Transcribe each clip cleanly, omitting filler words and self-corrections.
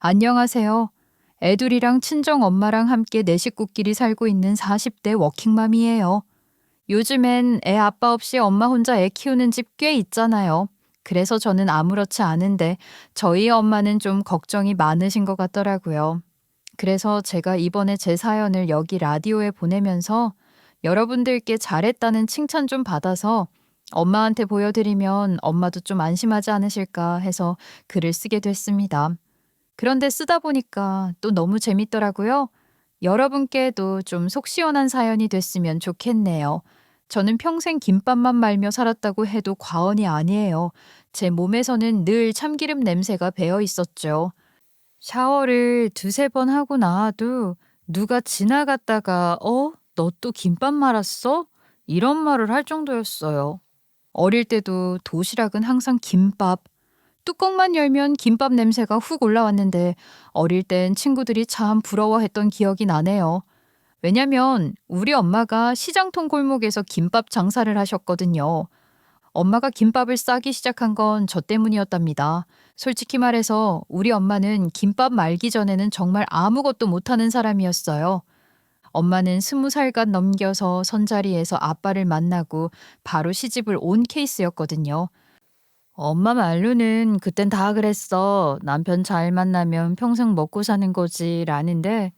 안녕하세요. 애둘이랑 친정 엄마랑 함께 네 식구끼리 살고 있는 40대 워킹맘이에요. 요즘엔 애 아빠 없이 엄마 혼자 애 키우는 집 꽤 있잖아요. 그래서 저는 아무렇지 않은데 저희 엄마는 좀 걱정이 많으신 것 같더라고요. 그래서 제가 이번에 제 사연을 여기 라디오에 보내면서 여러분들께 잘했다는 칭찬 좀 받아서 엄마한테 보여드리면 엄마도 좀 안심하지 않으실까 해서 글을 쓰게 됐습니다. 그런데 쓰다 보니까 또 너무 재밌더라고요. 여러분께도 좀 속 시원한 사연이 됐으면 좋겠네요. 저는 평생 김밥만 말며 살았다고 해도 과언이 아니에요. 제 몸에서는 늘 참기름 냄새가 배어 있었죠. 샤워를 두세 번 하고 나와도 누가 지나갔다가 너 또 김밥 말았어? 이런 말을 할 정도였어요. 어릴 때도 도시락은 항상 김밥, 뚜껑만 열면 김밥 냄새가 훅 올라왔는데 어릴 땐 친구들이 참 부러워했던 기억이 나네요. 왜냐면 우리 엄마가 시장통 골목에서 김밥 장사를 하셨거든요. 엄마가 김밥을 싸기 시작한 건 저 때문이었답니다. 솔직히 말해서 우리 엄마는 김밥 말기 전에는 정말 아무것도 못하는 사람이었어요. 엄마는 20살간 넘겨서 선자리에서 아빠를 만나고 바로 시집을 온 케이스였거든요. 엄마 말로는 그땐 다 그랬어. 남편 잘 만나면 평생 먹고 사는 거지. 라는데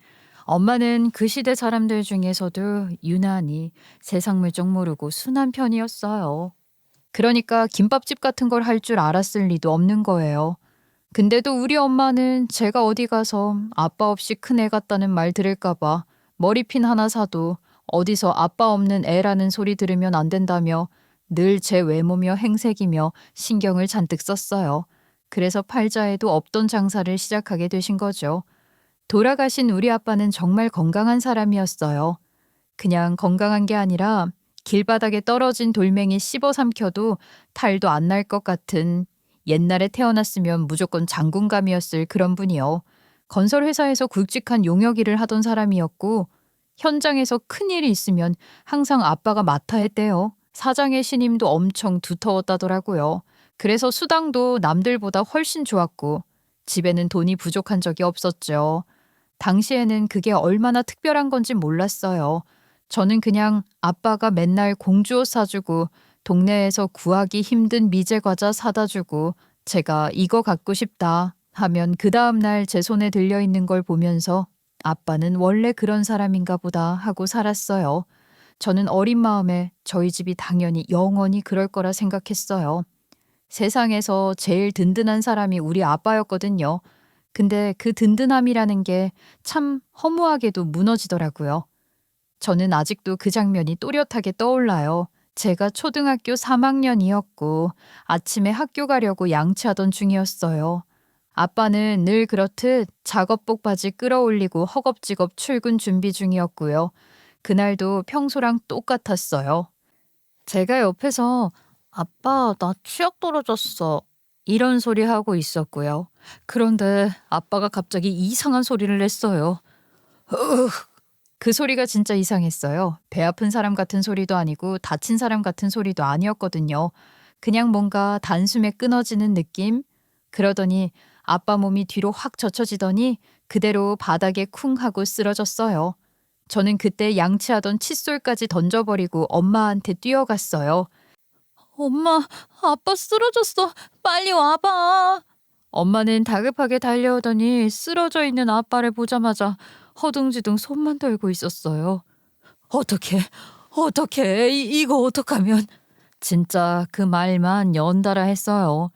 엄마는 그 시대 사람들 중에서도 유난히 세상 물정 모르고 순한 편이었어요. 그러니까 김밥집 같은 걸 할 줄 알았을 리도 없는 거예요. 근데도 우리 엄마는 제가 어디 가서 아빠 없이 큰 애 같다는 말 들을까봐 머리핀 하나 사도 어디서 아빠 없는 애라는 소리 들으면 안 된다며 늘 제 외모며 행색이며 신경을 잔뜩 썼어요. 그래서 팔자에도 없던 장사를 시작하게 되신 거죠. 돌아가신 우리 아빠는 정말 건강한 사람이었어요. 그냥 건강한 게 아니라 길바닥에 떨어진 돌멩이 씹어 삼켜도 탈도 안 날 것 같은 옛날에 태어났으면 무조건 장군감이었을 그런 분이요. 건설회사에서 굵직한 용역 일을 하던 사람이었고 현장에서 큰일이 있으면 항상 아빠가 맡아 했대요. 사장의 신임도 엄청 두터웠다더라고요. 그래서 수당도 남들보다 훨씬 좋았고 집에는 돈이 부족한 적이 없었죠. 당시에는 그게 얼마나 특별한 건지 몰랐어요. 저는 그냥 아빠가 맨날 공주옷 사주고 동네에서 구하기 힘든 미제 과자 사다 주고 제가 이거 갖고 싶다 하면 그 다음날 제 손에 들려있는 걸 보면서 아빠는 원래 그런 사람인가 보다 하고 살았어요. 저는 어린 마음에 저희 집이 당연히 영원히 그럴 거라 생각했어요. 세상에서 제일 든든한 사람이 우리 아빠였거든요. 근데 그 든든함이라는 게 참 허무하게도 무너지더라고요. 저는 아직도 그 장면이 또렷하게 떠올라요. 제가 초등학교 3학년이었고 아침에 학교 가려고 양치하던 중이었어요. 아빠는 늘 그렇듯 작업복 바지 끌어올리고 허겁지겁 출근 준비 중이었고요. 그날도 평소랑 똑같았어요. 제가 옆에서 아빠, 나 취업 떨어졌어. 이런 소리 하고 있었고요. 그런데 아빠가 갑자기 이상한 소리를 냈어요. 그 소리가 진짜 이상했어요. 배 아픈 사람 같은 소리도 아니고 다친 사람 같은 소리도 아니었거든요. 그냥 뭔가 단숨에 끊어지는 느낌? 그러더니 아빠 몸이 뒤로 확 젖혀지더니 그대로 바닥에 쿵 하고 쓰러졌어요. 저는 그때 양치하던 칫솔까지 던져버리고 엄마한테 뛰어갔어요. 엄마, 아빠 쓰러졌어. 빨리 와봐. 엄마는 다급하게 달려오더니 쓰러져 있는 아빠를 보자마자 허둥지둥 손만 들고 있었어요. 어떡해, 이거 어떡하면. 진짜 그 말만 연달아 했어요.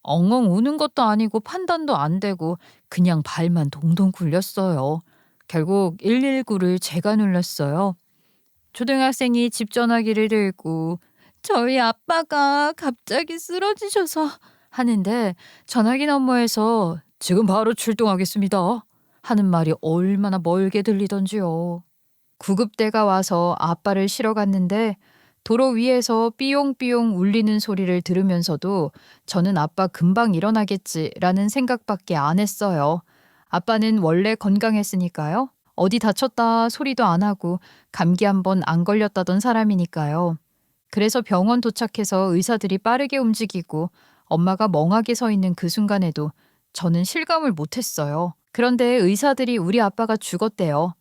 엉엉 우는 것도 아니고 판단도 안 되고 그냥 발만 동동 굴렸어요. 결국 119를 제가 눌렀어요. 초등학생이 집 전화기를 들고 저희 아빠가 갑자기 쓰러지셔서 하는데 전화기 너머에서 지금 바로 출동하겠습니다 하는 말이 얼마나 멀게 들리던지요. 구급대가 와서 아빠를 실어 갔는데 도로 위에서 삐용삐용 울리는 소리를 들으면서도 저는 아빠 금방 일어나겠지라는 생각밖에 안 했어요. 아빠는 원래 건강했으니까요. 어디 다쳤다 소리도 안 하고 감기 한 번 안 걸렸다던 사람이니까요. 그래서 병원 도착해서 의사들이 빠르게 움직이고 엄마가 멍하게 서 있는 그 순간에도 저는 실감을 못했어요. 그런데 의사들이 우리 아빠가 죽었대요.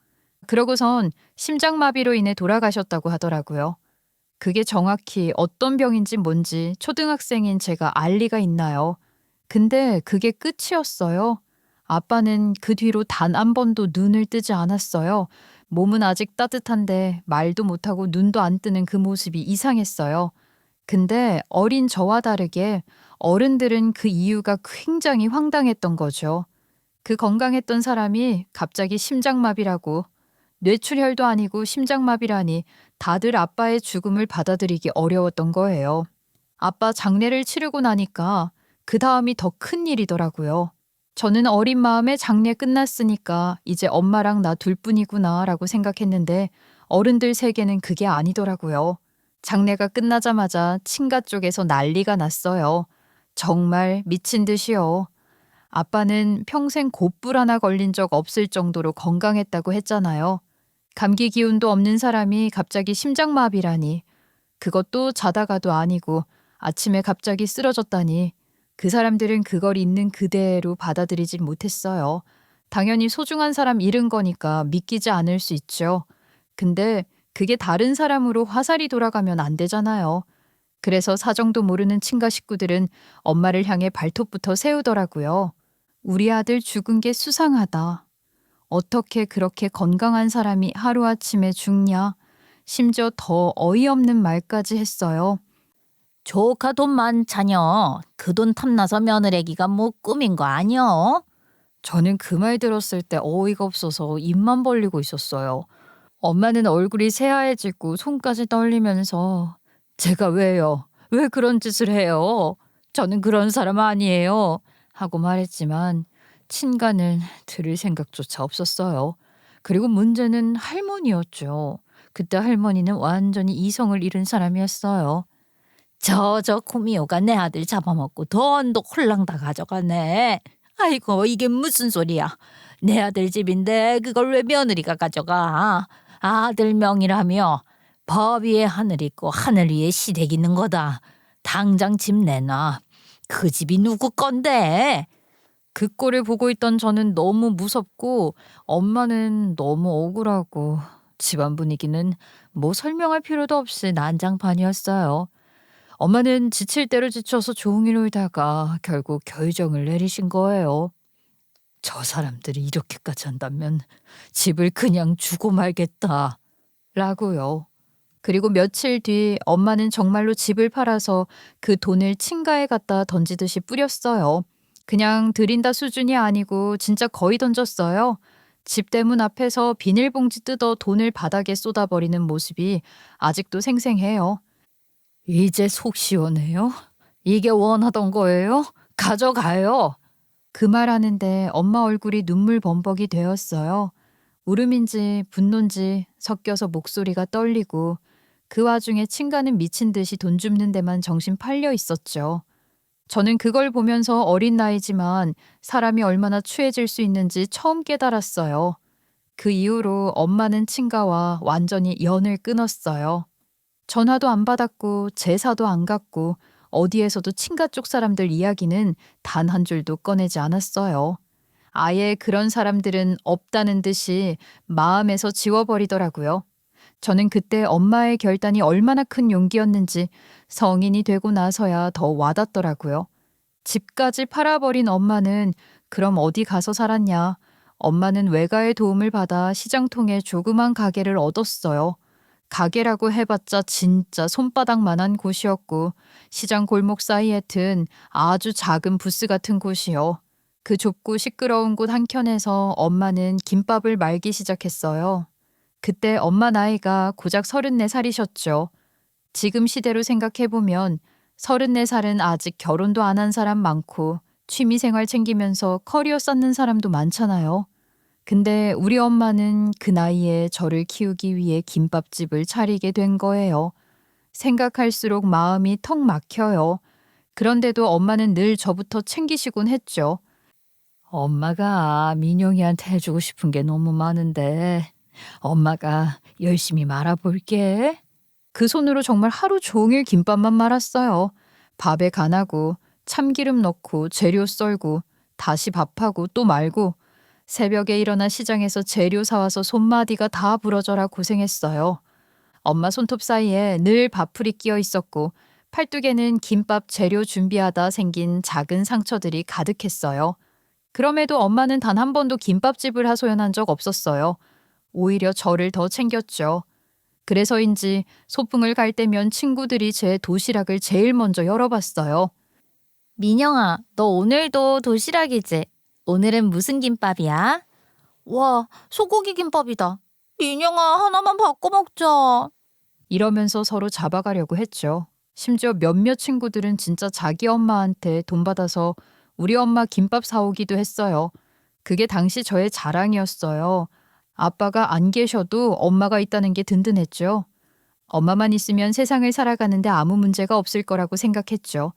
그러고선 심장마비로 인해 돌아가셨다고 하더라고요. 그게 정확히 어떤 병인지 뭔지 초등학생인 제가 알 리가 있나요? 근데 그게 끝이었어요. 아빠는 그 뒤로 단 한 번도 눈을 뜨지 않았어요. 몸은 아직 따뜻한데 말도 못하고 눈도 안 뜨는 그 모습이 이상했어요. 근데 어린 저와 다르게 어른들은 그 이유가 굉장히 황당했던 거죠. 그 건강했던 사람이 갑자기 심장마비라고, 뇌출혈도 아니고 심장마비라니 다들 아빠의 죽음을 받아들이기 어려웠던 거예요. 아빠 장례를 치르고 나니까 그 다음이 더 큰 일이더라고요. 저는 어린 마음에 장례 끝났으니까 이제 엄마랑 나 둘뿐이구나 라고 생각했는데 어른들 세계는 그게 아니더라고요. 장례가 끝나자마자 친가 쪽에서 난리가 났어요. 정말 미친 듯이요. 아빠는 평생 곧불 하나 걸린 적 없을 정도로 건강했다고 했잖아요. 감기 기운도 없는 사람이 갑자기 심장마비라니. 그것도 자다가도 아니고 아침에 갑자기 쓰러졌다니. 그 사람들은 그걸 있는 그대로 받아들이지 못했어요. 당연히 소중한 사람 잃은 거니까 믿기지 않을 수 있죠. 근데 그게 다른 사람으로 화살이 돌아가면 안 되잖아요. 그래서 사정도 모르는 친가 식구들은 엄마를 향해 발톱부터 세우더라고요. 우리 아들 죽은 게 수상하다. 어떻게 그렇게 건강한 사람이 하루아침에 죽냐? 심지어 더 어이없는 말까지 했어요. 조카 돈 많자녀. 그 돈 탐나서 며느리기가 뭐 꿈인 거 아니여? 저는 그 말 들었을 때 어이가 없어서 입만 벌리고 있었어요. 엄마는 얼굴이 새하얘지고 손까지 떨리면서 제가 왜요? 왜 그런 짓을 해요? 저는 그런 사람 아니에요. 하고 말했지만 친가는 들을 생각조차 없었어요. 그리고 문제는 할머니였죠. 그때 할머니는 완전히 이성을 잃은 사람이었어요. 저 구미호가 내 아들 잡아먹고 돈도 홀랑 다 가져가네. 아이고 이게 무슨 소리야. 내 아들 집인데 그걸 왜 며느리가 가져가. 아들 명이라며 법 위에 하늘 있고 하늘 위에 시댁 있는 거다. 당장 집 내놔. 그 집이 누구 건데? 그 꼴을 보고 있던 저는 너무 무섭고 엄마는 너무 억울하고 집안 분위기는 뭐 설명할 필요도 없이 난장판이었어요. 엄마는 지칠 대로 지쳐서 종일 울다가 결국 결정을 내리신 거예요. 저 사람들이 이렇게까지 한다면 집을 그냥 주고 말겠다. 라고요. 그리고 며칠 뒤 엄마는 정말로 집을 팔아서 그 돈을 친가에 갖다 던지듯이 뿌렸어요. 그냥 드린다 수준이 아니고 진짜 거의 던졌어요. 집 대문 앞에서 비닐봉지 뜯어 돈을 바닥에 쏟아버리는 모습이 아직도 생생해요. 이제 속 시원해요? 이게 원하던 거예요? 가져가요. 그 말하는데 엄마 얼굴이 눈물 범벅이 되었어요. 울음인지 분노인지 섞여서 목소리가 떨리고 그 와중에 친가는 미친 듯이 돈 줍는 데만 정신 팔려 있었죠. 저는 그걸 보면서 어린 나이지만 사람이 얼마나 추해질 수 있는지 처음 깨달았어요. 그 이후로 엄마는 친가와 완전히 연을 끊었어요. 전화도 안 받았고 제사도 안 갔고 어디에서도 친가 쪽 사람들 이야기는 단 한 줄도 꺼내지 않았어요. 아예 그런 사람들은 없다는 듯이 마음에서 지워버리더라고요. 저는 그때 엄마의 결단이 얼마나 큰 용기였는지 성인이 되고 나서야 더 와닿더라고요. 집까지 팔아버린 엄마는 그럼 어디 가서 살았냐? 엄마는 외가의 도움을 받아 시장통에 조그만 가게를 얻었어요. 가게라고 해봤자 진짜 손바닥만한 곳이었고 시장 골목 사이에 튼 아주 작은 부스 같은 곳이요. 그 좁고 시끄러운 곳 한켠에서 엄마는 김밥을 말기 시작했어요. 그때 엄마 나이가 고작 34살이셨죠. 지금 시대로 생각해보면 34살은 아직 결혼도 안 한 사람 많고 취미생활 챙기면서 커리어 쌓는 사람도 많잖아요. 근데 우리 엄마는 그 나이에 저를 키우기 위해 김밥집을 차리게 된 거예요. 생각할수록 마음이 턱 막혀요. 그런데도 엄마는 늘 저부터 챙기시곤 했죠. 엄마가 민영이한테 해주고 싶은 게 너무 많은데 엄마가 열심히 말아볼게. 그 손으로 정말 하루 종일 김밥만 말았어요. 밥에 간하고 참기름 넣고 재료 썰고 다시 밥하고 또 말고 새벽에 일어나 시장에서 재료 사와서 손마디가 다 부러져라 고생했어요. 엄마 손톱 사이에 늘 밥풀이 끼어 있었고 팔뚝에는 김밥 재료 준비하다 생긴 작은 상처들이 가득했어요. 그럼에도 엄마는 단 한 번도 김밥집을 하소연한 적 없었어요. 오히려 저를 더 챙겼죠. 그래서인지 소풍을 갈 때면 친구들이 제 도시락을 제일 먼저 열어봤어요. 민영아, 너 오늘도 도시락이지? 오늘은 무슨 김밥이야? 와, 소고기 김밥이다. 민영아, 하나만 바꿔 먹자. 이러면서 서로 잡아가려고 했죠. 심지어 몇몇 친구들은 진짜 자기 엄마한테 돈 받아서 우리 엄마 김밥 사오기도 했어요. 그게 당시 저의 자랑이었어요. 아빠가 안 계셔도 엄마가 있다는 게 든든했죠. 엄마만 있으면 세상을 살아가는데 아무 문제가 없을 거라고 생각했죠.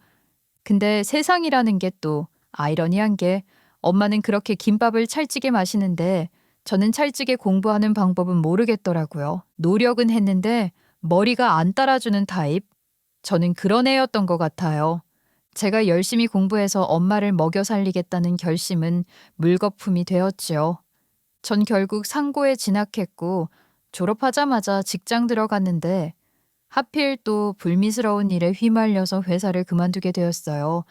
근데 세상이라는 게 또 아이러니한 게 엄마는 그렇게 김밥을 찰지게 마시는데 저는 찰지게 공부하는 방법은 모르겠더라고요. 노력은 했는데 머리가 안 따라주는 타입? 저는 그런 애였던 것 같아요. 제가 열심히 공부해서 엄마를 먹여 살리겠다는 결심은 물거품이 되었지요. 전 결국 상고에 진학했고 졸업하자마자 직장 들어갔는데 하필 또 불미스러운 일에 휘말려서 회사를 그만두게 되었어요.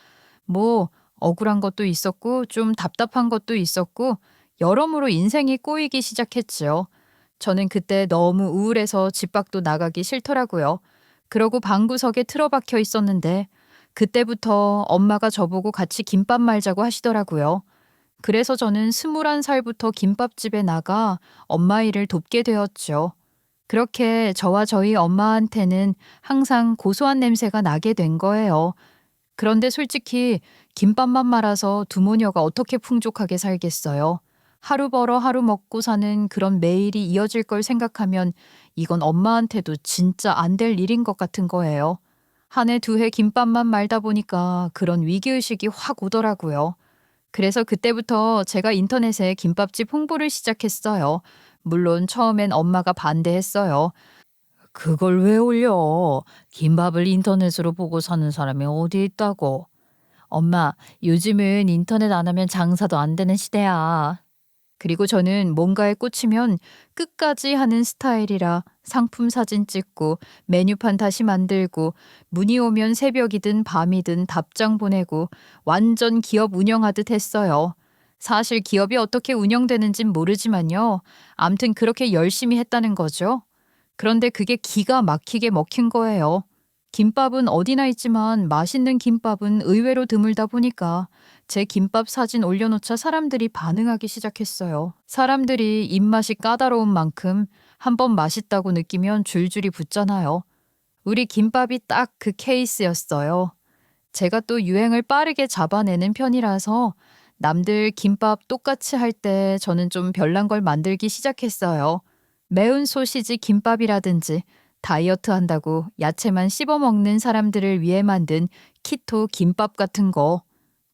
뭐 억울한 것도 있었고 좀 답답한 것도 있었고 여러모로 인생이 꼬이기 시작했지요. 저는 그때 너무 우울해서 집 밖도 나가기 싫더라고요. 그러고 방구석에 틀어박혀 있었는데 그때부터 엄마가 저보고 같이 김밥 말자고 하시더라고요. 그래서 저는 21살부터 김밥집에 나가 엄마 일을 돕게 되었죠. 그렇게 저와 저희 엄마한테는 항상 고소한 냄새가 나게 된 거예요. 그런데 솔직히 김밥만 말아서 두 모녀가 어떻게 풍족하게 살겠어요. 하루 벌어 하루 먹고 사는 그런 매일이 이어질 걸 생각하면 이건 엄마한테도 진짜 안 될 일인 것 같은 거예요. 한 해 두 해 김밥만 말다 보니까 그런 위기의식이 확 오더라고요. 그래서 그때부터 제가 인터넷에 김밥집 홍보를 시작했어요. 물론 처음엔 엄마가 반대했어요. 그걸 왜 올려? 김밥을 인터넷으로 보고 사는 사람이 어디 있다고? 엄마, 요즘은 인터넷 안 하면 장사도 안 되는 시대야. 그리고 저는 뭔가에 꽂히면 끝까지 하는 스타일이라 상품 사진 찍고 메뉴판 다시 만들고 문의 오면 새벽이든 밤이든 답장 보내고 완전 기업 운영하듯 했어요. 사실 기업이 어떻게 운영되는진 모르지만요. 암튼 그렇게 열심히 했다는 거죠. 그런데 그게 기가 막히게 먹힌 거예요. 김밥은 어디나 있지만 맛있는 김밥은 의외로 드물다 보니까 제 김밥 사진 올려놓자 사람들이 반응하기 시작했어요. 사람들이 입맛이 까다로운 만큼 한번 맛있다고 느끼면 줄줄이 붙잖아요. 우리 김밥이 딱 그 케이스였어요. 제가 또 유행을 빠르게 잡아내는 편이라서 남들 김밥 똑같이 할 때 저는 좀 별난 걸 만들기 시작했어요. 매운 소시지 김밥이라든지 다이어트 한다고 야채만 씹어 먹는 사람들을 위해 만든 키토 김밥 같은 거.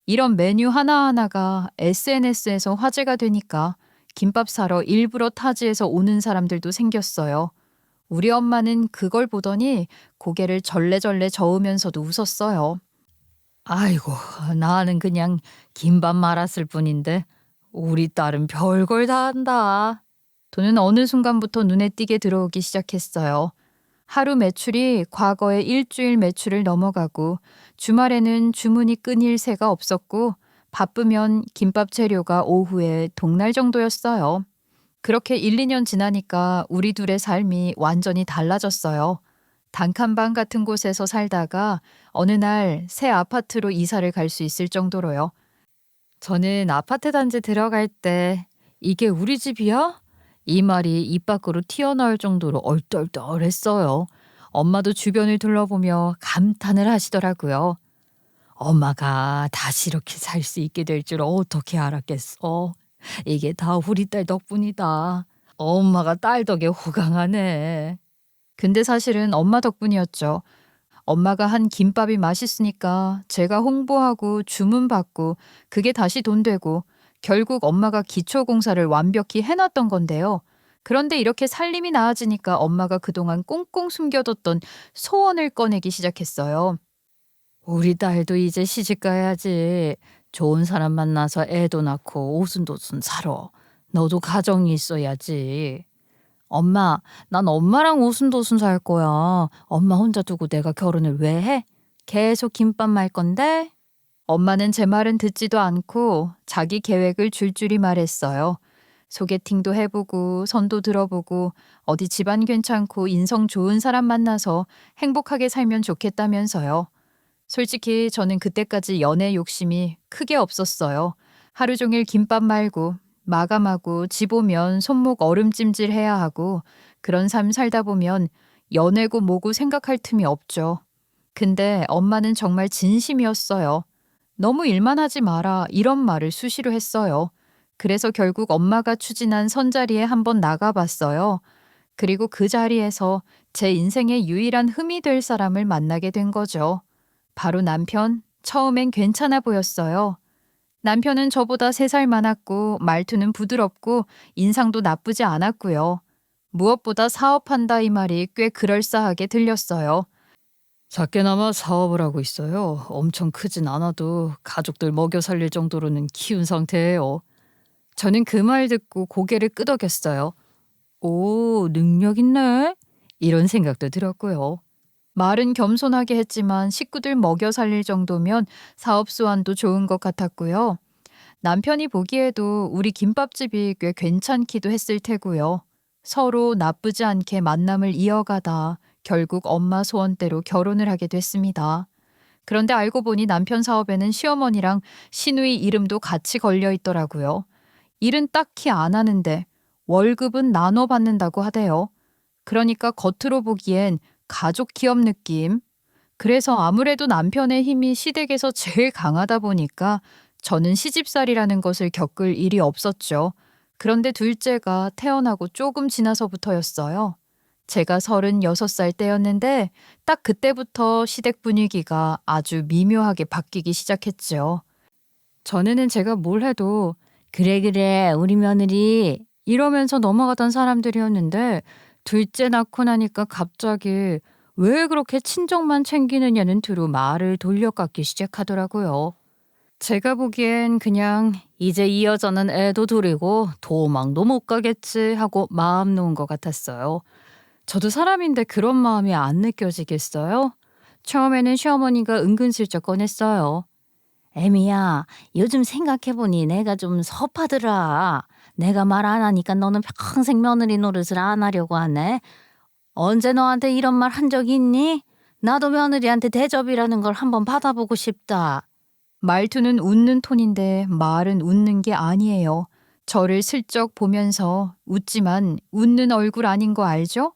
이런 메뉴 하나하나가 SNS에서 화제가 되니까 김밥 사러 일부러 타지에서 오는 사람들도 생겼어요. 우리 엄마는 그걸 보더니 고개를 절레절레 저으면서도 웃었어요. 아이고, 나는 그냥 김밥 말았을 뿐인데 우리 딸은 별걸 다 한다. 돈은 어느 순간부터 눈에 띄게 들어오기 시작했어요. 하루 매출이 과거의 일주일 매출을 넘어가고 주말에는 주문이 끊일 새가 없었고 바쁘면 김밥 재료가 오후에 동날 정도였어요. 그렇게 1, 2년 지나니까 우리 둘의 삶이 완전히 달라졌어요. 단칸방 같은 곳에서 살다가 어느 날 새 아파트로 이사를 갈 수 있을 정도로요. 저는 아파트 단지 들어갈 때 이게 우리 집이야? 이 말이 입 밖으로 튀어나올 정도로 얼떨떨했어요. 엄마도 주변을 둘러보며 감탄을 하시더라고요. 엄마가 다시 이렇게 살 수 있게 될 줄 어떻게 알았겠어. 이게 다 우리 딸 덕분이다. 엄마가 딸 덕에 호강하네. 근데 사실은 엄마 덕분이었죠. 엄마가 한 김밥이 맛있으니까 제가 홍보하고 주문받고 그게 다시 돈 되고 결국 엄마가 기초공사를 완벽히 해놨던 건데요. 그런데 이렇게 살림이 나아지니까 엄마가 그동안 꽁꽁 숨겨뒀던 소원을 꺼내기 시작했어요. 우리 딸도 이제 시집 가야지. 좋은 사람 만나서 애도 낳고 오순도순 살아. 너도 가정이 있어야지. 엄마, 난 엄마랑 오순도순 살 거야. 엄마 혼자 두고 내가 결혼을 왜 해? 계속 김밥 말 건데? 엄마는 제 말은 듣지도 않고 자기 계획을 줄줄이 말했어요. 소개팅도 해보고 선도 들어보고 어디 집안 괜찮고 인성 좋은 사람 만나서 행복하게 살면 좋겠다면서요. 솔직히 저는 그때까지 연애 욕심이 크게 없었어요. 하루 종일 김밥 말고 마감하고 집 오면 손목 얼음찜질 해야 하고 그런 삶 살다 보면 연애고 뭐고 생각할 틈이 없죠. 근데 엄마는 정말 진심이었어요. 너무 일만 하지 마라 이런 말을 수시로 했어요. 그래서 결국 엄마가 추진한 선자리에 한번 나가봤어요. 그리고 그 자리에서 제 인생의 유일한 흠이 될 사람을 만나게 된 거죠. 바로 남편. 처음엔 괜찮아 보였어요. 남편은 저보다 3살 많았고 말투는 부드럽고 인상도 나쁘지 않았고요. 무엇보다 사업한다 이 말이 꽤 그럴싸하게 들렸어요. 작게나마 사업을 하고 있어요. 엄청 크진 않아도 가족들 먹여 살릴 정도로는 키운 상태예요. 저는 그 말 듣고 고개를 끄덕였어요. 오, 능력 있네? 이런 생각도 들었고요. 말은 겸손하게 했지만 식구들 먹여 살릴 정도면 사업 수완도 좋은 것 같았고요. 남편이 보기에도 우리 김밥집이 꽤 괜찮기도 했을 테고요. 서로 나쁘지 않게 만남을 이어가다 결국 엄마 소원대로 결혼을 하게 됐습니다. 그런데 알고 보니 남편 사업에는 시어머니랑 시누이 이름도 같이 걸려 있더라고요. 일은 딱히 안 하는데 월급은 나눠 받는다고 하대요. 그러니까 겉으로 보기엔 가족 기업 느낌. 그래서 아무래도 남편의 힘이 시댁에서 제일 강하다 보니까 저는 시집살이라는 것을 겪을 일이 없었죠. 그런데 둘째가 태어나고 조금 지나서부터였어요. 제가 36살 때였는데 딱 그때부터 시댁 분위기가 아주 미묘하게 바뀌기 시작했죠. 전에는 제가 뭘 해도 그래 그래 우리 며느리 이러면서 넘어가던 사람들이었는데 둘째 낳고 나니까 갑자기 왜 그렇게 친정만 챙기느냐는 투로 말을 돌려깎기 시작하더라고요. 제가 보기엔 그냥 이제 이 여자는 애도 둘이고 도망도 못 가겠지 하고 마음 놓은 것 같았어요. 저도 사람인데 그런 마음이 안 느껴지겠어요? 처음에는 시어머니가 은근슬쩍 꺼냈어요. 애미야, 요즘 생각해보니 내가 좀 섭하더라. 내가 말 안 하니까 너는 평생 며느리 노릇을 안 하려고 하네. 언제 너한테 이런 말 한 적 있니? 나도 며느리한테 대접이라는 걸 한번 받아보고 싶다. 말투는 웃는 톤인데 말은 웃는 게 아니에요. 저를 슬쩍 보면서 웃지만 웃는 얼굴 아닌 거 알죠?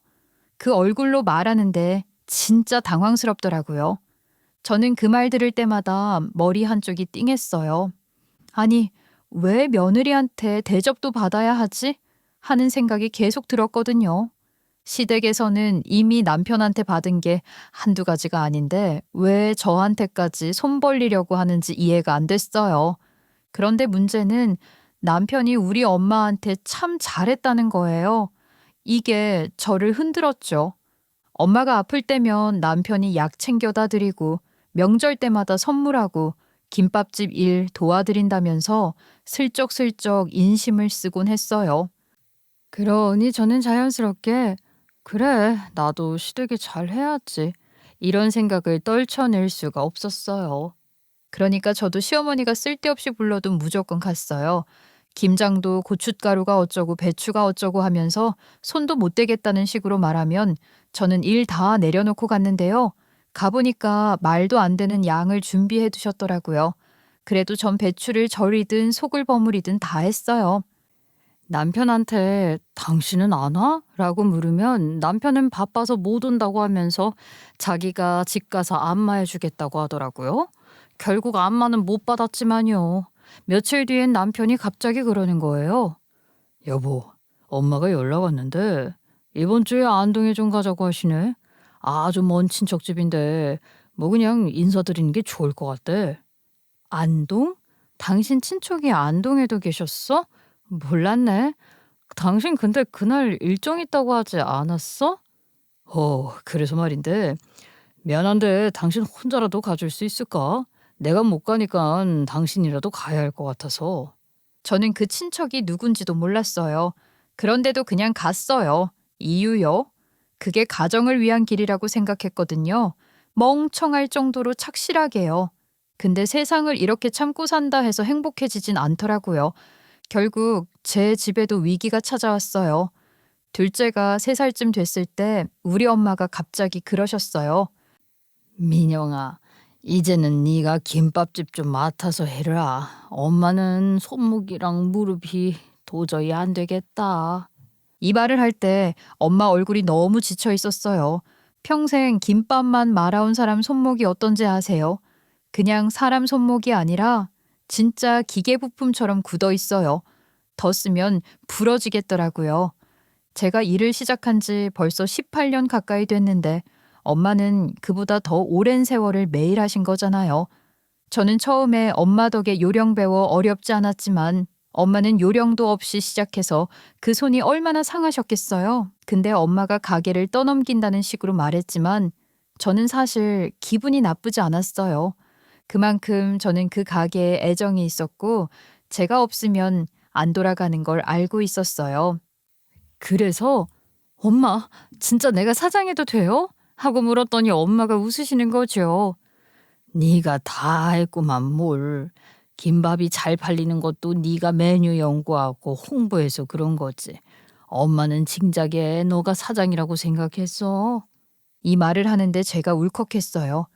그 얼굴로 말하는데 진짜 당황스럽더라고요. 저는 그 말 들을 때마다 머리 한쪽이 띵했어요. 아니, 왜 며느리한테 대접도 받아야 하지? 하는 생각이 계속 들었거든요. 시댁에서는 이미 남편한테 받은 게 한두 가지가 아닌데 왜 저한테까지 손 벌리려고 하는지 이해가 안 됐어요. 그런데 문제는 남편이 우리 엄마한테 참 잘했다는 거예요. 이게 저를 흔들었죠. 엄마가 아플 때면 남편이 약 챙겨다 드리고 명절 때마다 선물하고 김밥집 일 도와드린다면서 슬쩍슬쩍 인심을 쓰곤 했어요. 그러니 저는 자연스럽게 그래, 나도 시댁에 잘 해야지. 이런 생각을 떨쳐낼 수가 없었어요. 그러니까 저도 시어머니가 쓸데없이 불러도 무조건 갔어요. 김장도 고춧가루가 어쩌고 배추가 어쩌고 하면서 손도 못 대겠다는 식으로 말하면 저는 일 다 내려놓고 갔는데요. 가보니까 말도 안 되는 양을 준비해 두셨더라고요. 그래도 전 배추를 절이든 속을 버무리든 다 했어요. 남편한테 당신은 안 와? 라고 물으면 남편은 바빠서 못 온다고 하면서 자기가 집 가서 안마해 주겠다고 하더라고요. 결국 안마는 못 받았지만요. 며칠 뒤엔 남편이 갑자기 그러는 거예요. 여보, 엄마가 연락 왔는데 이번 주에 안동에 좀 가자고 하시네. 아주 먼 친척집인데 뭐 그냥 인사드리는 게 좋을 것 같대. 안동? 당신 친척이 안동에도 계셨어? 몰랐네. 당신 근데 그날 일정 있다고 하지 않았어? 그래서 말인데 미안한데 당신 혼자라도 가줄 수 있을까? 내가 못 가니까 당신이라도 가야 할 것 같아서. 저는 그 친척이 누군지도 몰랐어요. 그런데도 그냥 갔어요. 이유요? 그게 가정을 위한 길이라고 생각했거든요. 멍청할 정도로 착실하게요. 근데 세상을 이렇게 참고 산다 해서 행복해지진 않더라고요. 결국 제 집에도 위기가 찾아왔어요. 둘째가 3살쯤 됐을 때 우리 엄마가 갑자기 그러셨어요. 민영아, 이제는 네가 김밥집 좀 맡아서 해라. 엄마는 손목이랑 무릎이 도저히 안 되겠다. 이 말을 할 때 엄마 얼굴이 너무 지쳐 있었어요. 평생 김밥만 말아온 사람 손목이 어떤지 아세요? 그냥 사람 손목이 아니라 진짜 기계 부품처럼 굳어 있어요. 더 쓰면 부러지겠더라고요. 제가 일을 시작한 지 벌써 18년 가까이 됐는데 엄마는 그보다 더 오랜 세월을 매일 하신 거잖아요. 저는 처음에 엄마 덕에 요령 배워 어렵지 않았지만 엄마는 요령도 없이 시작해서 그 손이 얼마나 상하셨겠어요. 근데 엄마가 가게를 떠넘긴다는 식으로 말했지만 저는 사실 기분이 나쁘지 않았어요. 그만큼 저는 그 가게에 애정이 있었고 제가 없으면 안 돌아가는 걸 알고 있었어요. 그래서 엄마, 진짜 내가 사장해도 돼요? 하고 물었더니 엄마가 웃으시는 거죠. 네가 다 했구만 뭘. 김밥이 잘 팔리는 것도 네가 메뉴 연구하고 홍보해서 그런 거지. 엄마는 진작에 너가 사장이라고 생각했어. 이 말을 하는데 제가 울컥했어요.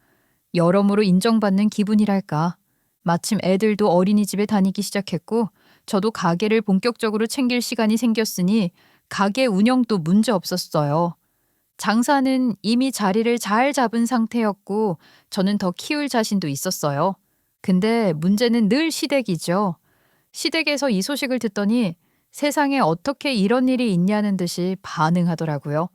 여러모로 인정받는 기분이랄까. 마침 애들도 어린이집에 다니기 시작했고 저도 가게를 본격적으로 챙길 시간이 생겼으니 가게 운영도 문제 없었어요. 장사는 이미 자리를 잘 잡은 상태였고 저는 더 키울 자신도 있었어요. 근데 문제는 늘 시댁이죠. 시댁에서 이 소식을 듣더니 세상에 어떻게 이런 일이 있냐는 듯이 반응하더라고요.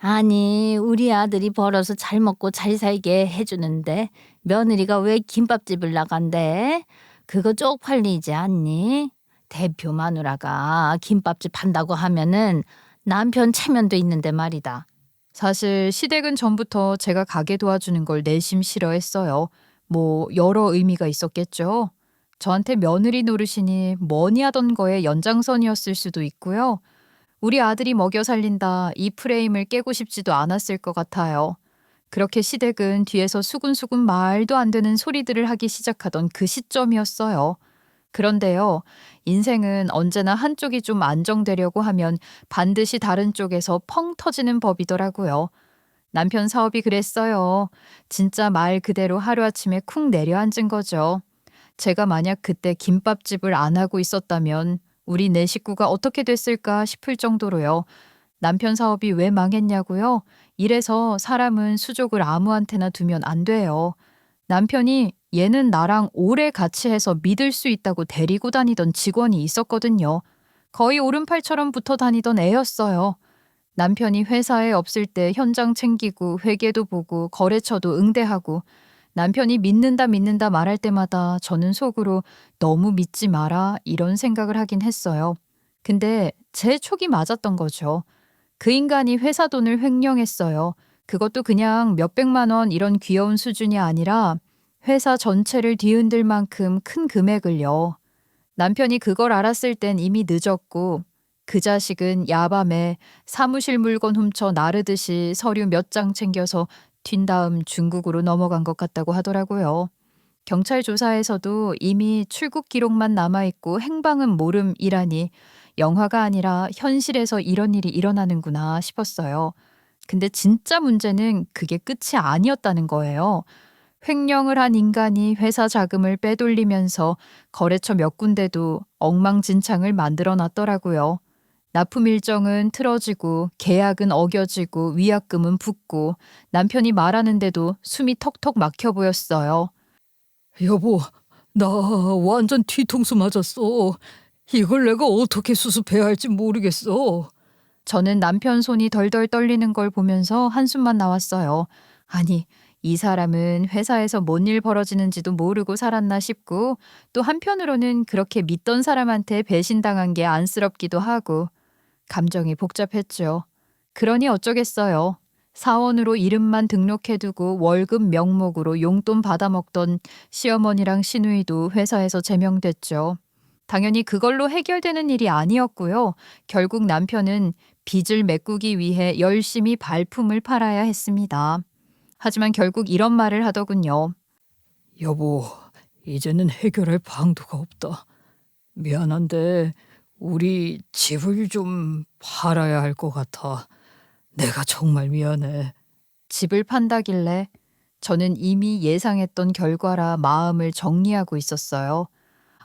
아니, 우리 아들이 벌어서 잘 먹고 잘 살게 해주는데 며느리가 왜 김밥집을 나간대? 그거 쪽팔리지 않니? 대표 마누라가 김밥집 한다고 하면은 남편 체면도 있는데 말이다. 사실 시댁은 전부터 제가 가게 도와주는 걸 내심 싫어했어요. 뭐 여러 의미가 있었겠죠. 저한테 며느리 노릇이니 뭐니 하던 거에 연장선이었을 수도 있고요. 우리 아들이 먹여 살린다 이 프레임을 깨고 싶지도 않았을 것 같아요. 그렇게 시댁은 뒤에서 수근수근 말도 안 되는 소리들을 하기 시작하던 그 시점이었어요. 그런데요, 인생은 언제나 한쪽이 좀 안정되려고 하면 반드시 다른 쪽에서 펑 터지는 법이더라고요. 남편 사업이 그랬어요. 진짜 말 그대로 하루아침에 쿵 내려앉은 거죠. 제가 만약 그때 김밥집을 안 하고 있었다면 우리 네 식구가 어떻게 됐을까 싶을 정도로요. 남편 사업이 왜 망했냐고요? 이래서 사람은 수족을 아무한테나 두면 안 돼요. 남편이 얘는 나랑 오래 같이 해서 믿을 수 있다고 데리고 다니던 직원이 있었거든요. 거의 오른팔처럼 붙어 다니던 애였어요. 남편이 회사에 없을 때 현장 챙기고 회계도 보고 거래처도 응대하고 남편이 믿는다 말할 때마다 저는 속으로 너무 믿지 마라 이런 생각을 하긴 했어요. 근데 제 촉이 맞았던 거죠. 그 인간이 회사 돈을 횡령했어요. 그것도 그냥 몇백만 원 이런 귀여운 수준이 아니라 회사 전체를 뒤흔들 만큼 큰 금액을요. 남편이 그걸 알았을 땐 이미 늦었고 그 자식은 야밤에 사무실 물건 훔쳐 나르듯이 서류 몇 장 챙겨서 튄 다음 중국으로 넘어간 것 같다고 하더라고요. 경찰 조사에서도 이미 출국 기록만 남아있고 행방은 모름이라니 영화가 아니라 현실에서 이런 일이 일어나는구나 싶었어요. 근데 진짜 문제는 그게 끝이 아니었다는 거예요. 횡령을 한 인간이 회사 자금을 빼돌리면서 거래처 몇 군데도 엉망진창을 만들어 놨더라고요. 납품 일정은 틀어지고 계약은 어겨지고 위약금은 붙고 남편이 말하는데도 숨이 턱턱 막혀 보였어요. 여보, 나 완전 뒤통수 맞았어. 이걸 내가 어떻게 수습해야 할지 모르겠어. 저는 남편 손이 덜덜 떨리는 걸 보면서 한숨만 나왔어요. 아니, 이 사람은 회사에서 뭔 일 벌어지는지도 모르고 살았나 싶고 또 한편으로는 그렇게 믿던 사람한테 배신당한 게 안쓰럽기도 하고 감정이 복잡했죠. 그러니 어쩌겠어요. 사원으로 이름만 등록해두고 월급 명목으로 용돈 받아먹던 시어머니랑 시누이도 회사에서 제명됐죠. 당연히 그걸로 해결되는 일이 아니었고요. 결국 남편은 빚을 메꾸기 위해 열심히 발품을 팔아야 했습니다. 하지만 결국 이런 말을 하더군요. 여보, 이제는 해결할 방도가 없다. 미안한데 우리 집을 좀 팔아야 할 것 같아. 내가 정말 미안해. 집을 판다길래 저는 이미 예상했던 결과라 마음을 정리하고 있었어요.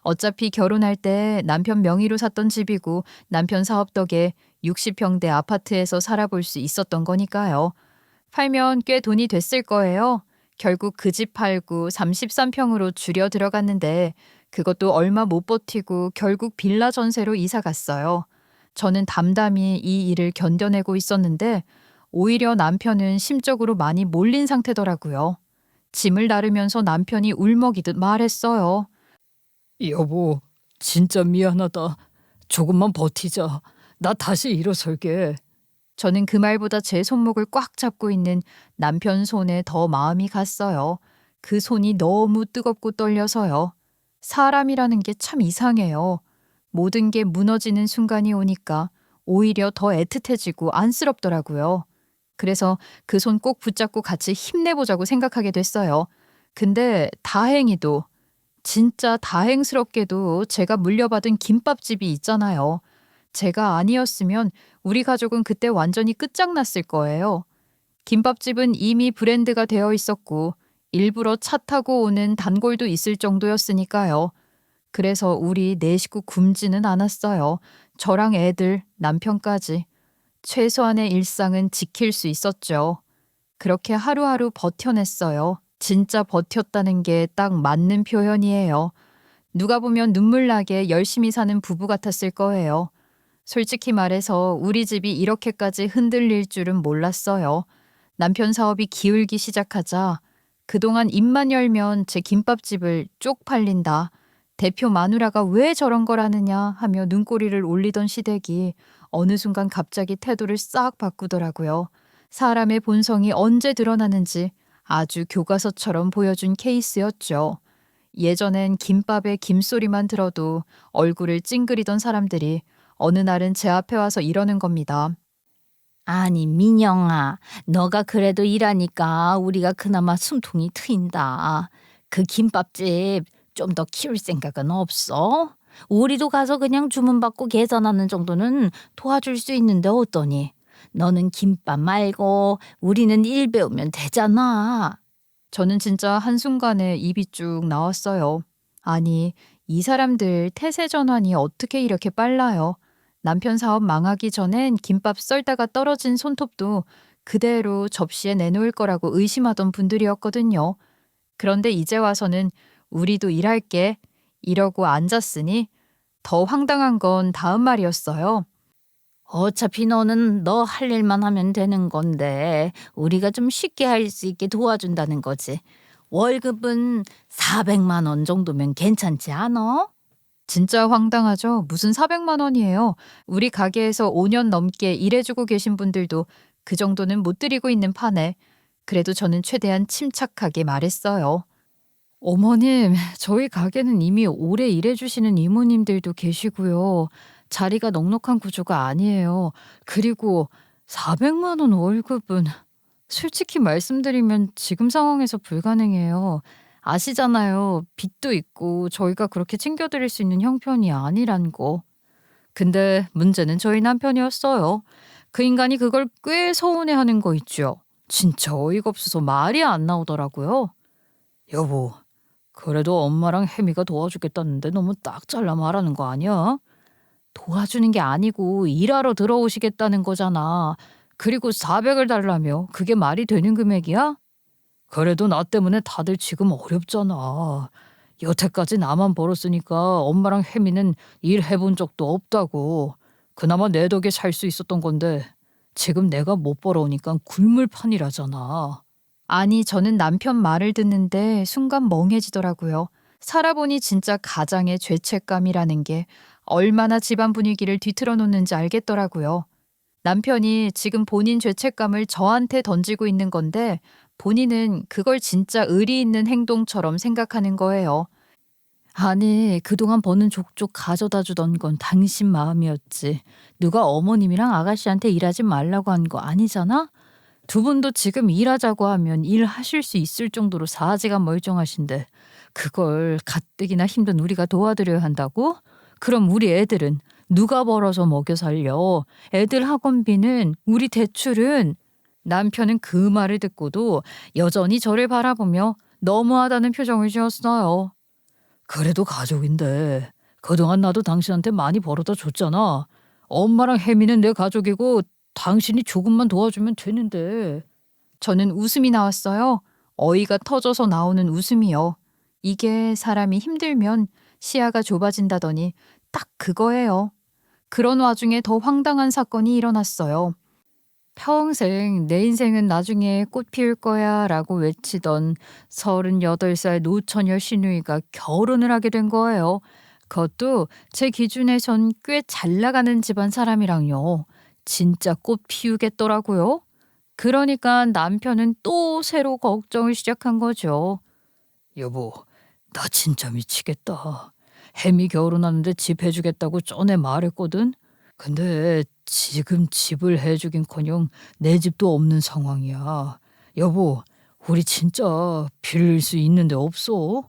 어차피 결혼할 때 남편 명의로 샀던 집이고 남편 사업 덕에 60평대 아파트에서 살아볼 수 있었던 거니까요. 팔면 꽤 돈이 됐을 거예요. 결국 그 집 팔고 33평으로 줄여 들어갔는데 그것도 얼마 못 버티고 결국 빌라 전세로 이사 갔어요. 저는 담담히 이 일을 견뎌내고 있었는데 오히려 남편은 심적으로 많이 몰린 상태더라고요. 짐을 나르면서 남편이 울먹이듯 말했어요. 여보, 진짜 미안하다. 조금만 버티자. 나 다시 일어설게. 저는 그 말보다 제 손목을 꽉 잡고 있는 남편 손에 더 마음이 갔어요. 그 손이 너무 뜨겁고 떨려서요. 사람이라는 게 참 이상해요. 모든 게 무너지는 순간이 오니까 오히려 더 애틋해지고 안쓰럽더라고요. 그래서 그 손 꼭 붙잡고 같이 힘내보자고 생각하게 됐어요. 근데 다행히도, 진짜 다행스럽게도 제가 물려받은 김밥집이 있잖아요. 제가 아니었으면 우리 가족은 그때 완전히 끝장났을 거예요. 김밥집은 이미 브랜드가 되어 있었고 일부러 차 타고 오는 단골도 있을 정도였으니까요. 그래서 우리 네 식구 굶지는 않았어요. 저랑 애들, 남편까지. 최소한의 일상은 지킬 수 있었죠. 그렇게 하루하루 버텨냈어요. 진짜 버텼다는 게 딱 맞는 표현이에요. 누가 보면 눈물 나게 열심히 사는 부부 같았을 거예요. 솔직히 말해서 우리 집이 이렇게까지 흔들릴 줄은 몰랐어요. 남편 사업이 기울기 시작하자 그동안 입만 열면 제 김밥집을 쪽팔린다. 대표 마누라가 왜 저런 걸 하느냐 하며 눈꼬리를 올리던 시댁이 어느 순간 갑자기 태도를 싹 바꾸더라고요. 사람의 본성이 언제 드러나는지 아주 교과서처럼 보여준 케이스였죠. 예전엔 김밥의 김소리만 들어도 얼굴을 찡그리던 사람들이 어느 날은 제 앞에 와서 이러는 겁니다. 아니 민영아, 너가 그래도 일하니까 우리가 그나마 숨통이 트인다. 그 김밥집 좀 더 키울 생각은 없어? 우리도 가서 그냥 주문받고 계산하는 정도는 도와줄 수 있는데 어떠니? 너는 김밥 말고 우리는 일 배우면 되잖아. 저는 진짜 한순간에 입이 쭉 나왔어요. 아니, 이 사람들 태세 전환이 어떻게 이렇게 빨라요? 남편 사업 망하기 전엔 김밥 썰다가 떨어진 손톱도 그대로 접시에 내놓을 거라고 의심하던 분들이었거든요. 그런데 이제 와서는 우리도 일할게 이러고 앉았으니 더 황당한 건 다음 말이었어요. 어차피 너는 너 할 일만 하면 되는 건데 우리가 좀 쉽게 할 수 있게 도와준다는 거지. 월급은 400만 원 정도면 괜찮지 않아? 진짜 황당하죠? 무슨 400만 원이에요. 우리 가게에서 5년 넘게 일해주고 계신 분들도 그 정도는 못 드리고 있는 판에. 그래도 저는 최대한 침착하게 말했어요. 어머님, 저희 가게는 이미 오래 일해주시는 이모님들도 계시고요. 자리가 넉넉한 구조가 아니에요. 그리고 400만 원 월급은 솔직히 말씀드리면 지금 상황에서 불가능해요. 아시잖아요. 빚도 있고 저희가 그렇게 챙겨드릴 수 있는 형편이 아니란 거. 근데 문제는 저희 남편이었어요. 그 인간이 그걸 꽤 서운해하는 거 있죠. 진짜 어이가 없어서 말이 안 나오더라고요. 여보, 그래도 엄마랑 혜미가 도와주겠다는데 너무 딱 잘라 말하는 거 아니야? 도와주는 게 아니고 일하러 들어오시겠다는 거잖아. 그리고 400을 달라며 그게 말이 되는 금액이야? 그래도 나 때문에 다들 지금 어렵잖아. 여태까지 나만 벌었으니까 엄마랑 혜미는 일해본 적도 없다고. 그나마 내 덕에 살 수 있었던 건데 지금 내가 못 벌어오니까 굶을 판이라잖아. 아니, 저는 남편 말을 듣는데 순간 멍해지더라고요. 살아보니 진짜 가장의 죄책감이라는 게 얼마나 집안 분위기를 뒤틀어 놓는지 알겠더라고요. 남편이 지금 본인 죄책감을 저한테 던지고 있는 건데 본인은 그걸 진짜 의리 있는 행동처럼 생각하는 거예요. 아니, 그동안 버는 족족 가져다 주던 건 당신 마음이었지. 누가 어머님이랑 아가씨한테 일하지 말라고 한 거 아니잖아? 두 분도 지금 일하자고 하면 일하실 수 있을 정도로 사지가 멀쩡하신데 그걸 가뜩이나 힘든 우리가 도와드려야 한다고? 그럼 우리 애들은 누가 벌어서 먹여 살려? 애들 학원비는, 우리 대출은? 남편은 그 말을 듣고도 여전히 저를 바라보며 너무하다는 표정을 지었어요. 그래도 가족인데 그동안 나도 당신한테 많이 벌어다 줬잖아. 엄마랑 혜미는 내 가족이고 당신이 조금만 도와주면 되는데. 저는 웃음이 나왔어요. 어이가 터져서 나오는 웃음이요. 이게 사람이 힘들면 시야가 좁아진다더니 딱 그거예요. 그런 와중에 더 황당한 사건이 일어났어요. 평생 내 인생은 나중에 꽃 피울 거야 라고 외치던 38살 노처녀 시누이가 결혼을 하게 된 거예요. 그것도 제 기준에선 꽤 잘 나가는 집안 사람이랑요. 진짜 꽃 피우겠더라고요. 그러니까 남편은 또 새로 걱정을 시작한 거죠. 여보, 나 진짜 미치겠다. 혜미 결혼하는데 집 해주겠다고 전에 말했거든. 근데 지금 집을 해주긴커녕 내 집도 없는 상황이야. 여보, 우리 진짜 빌릴 수 있는데 없어?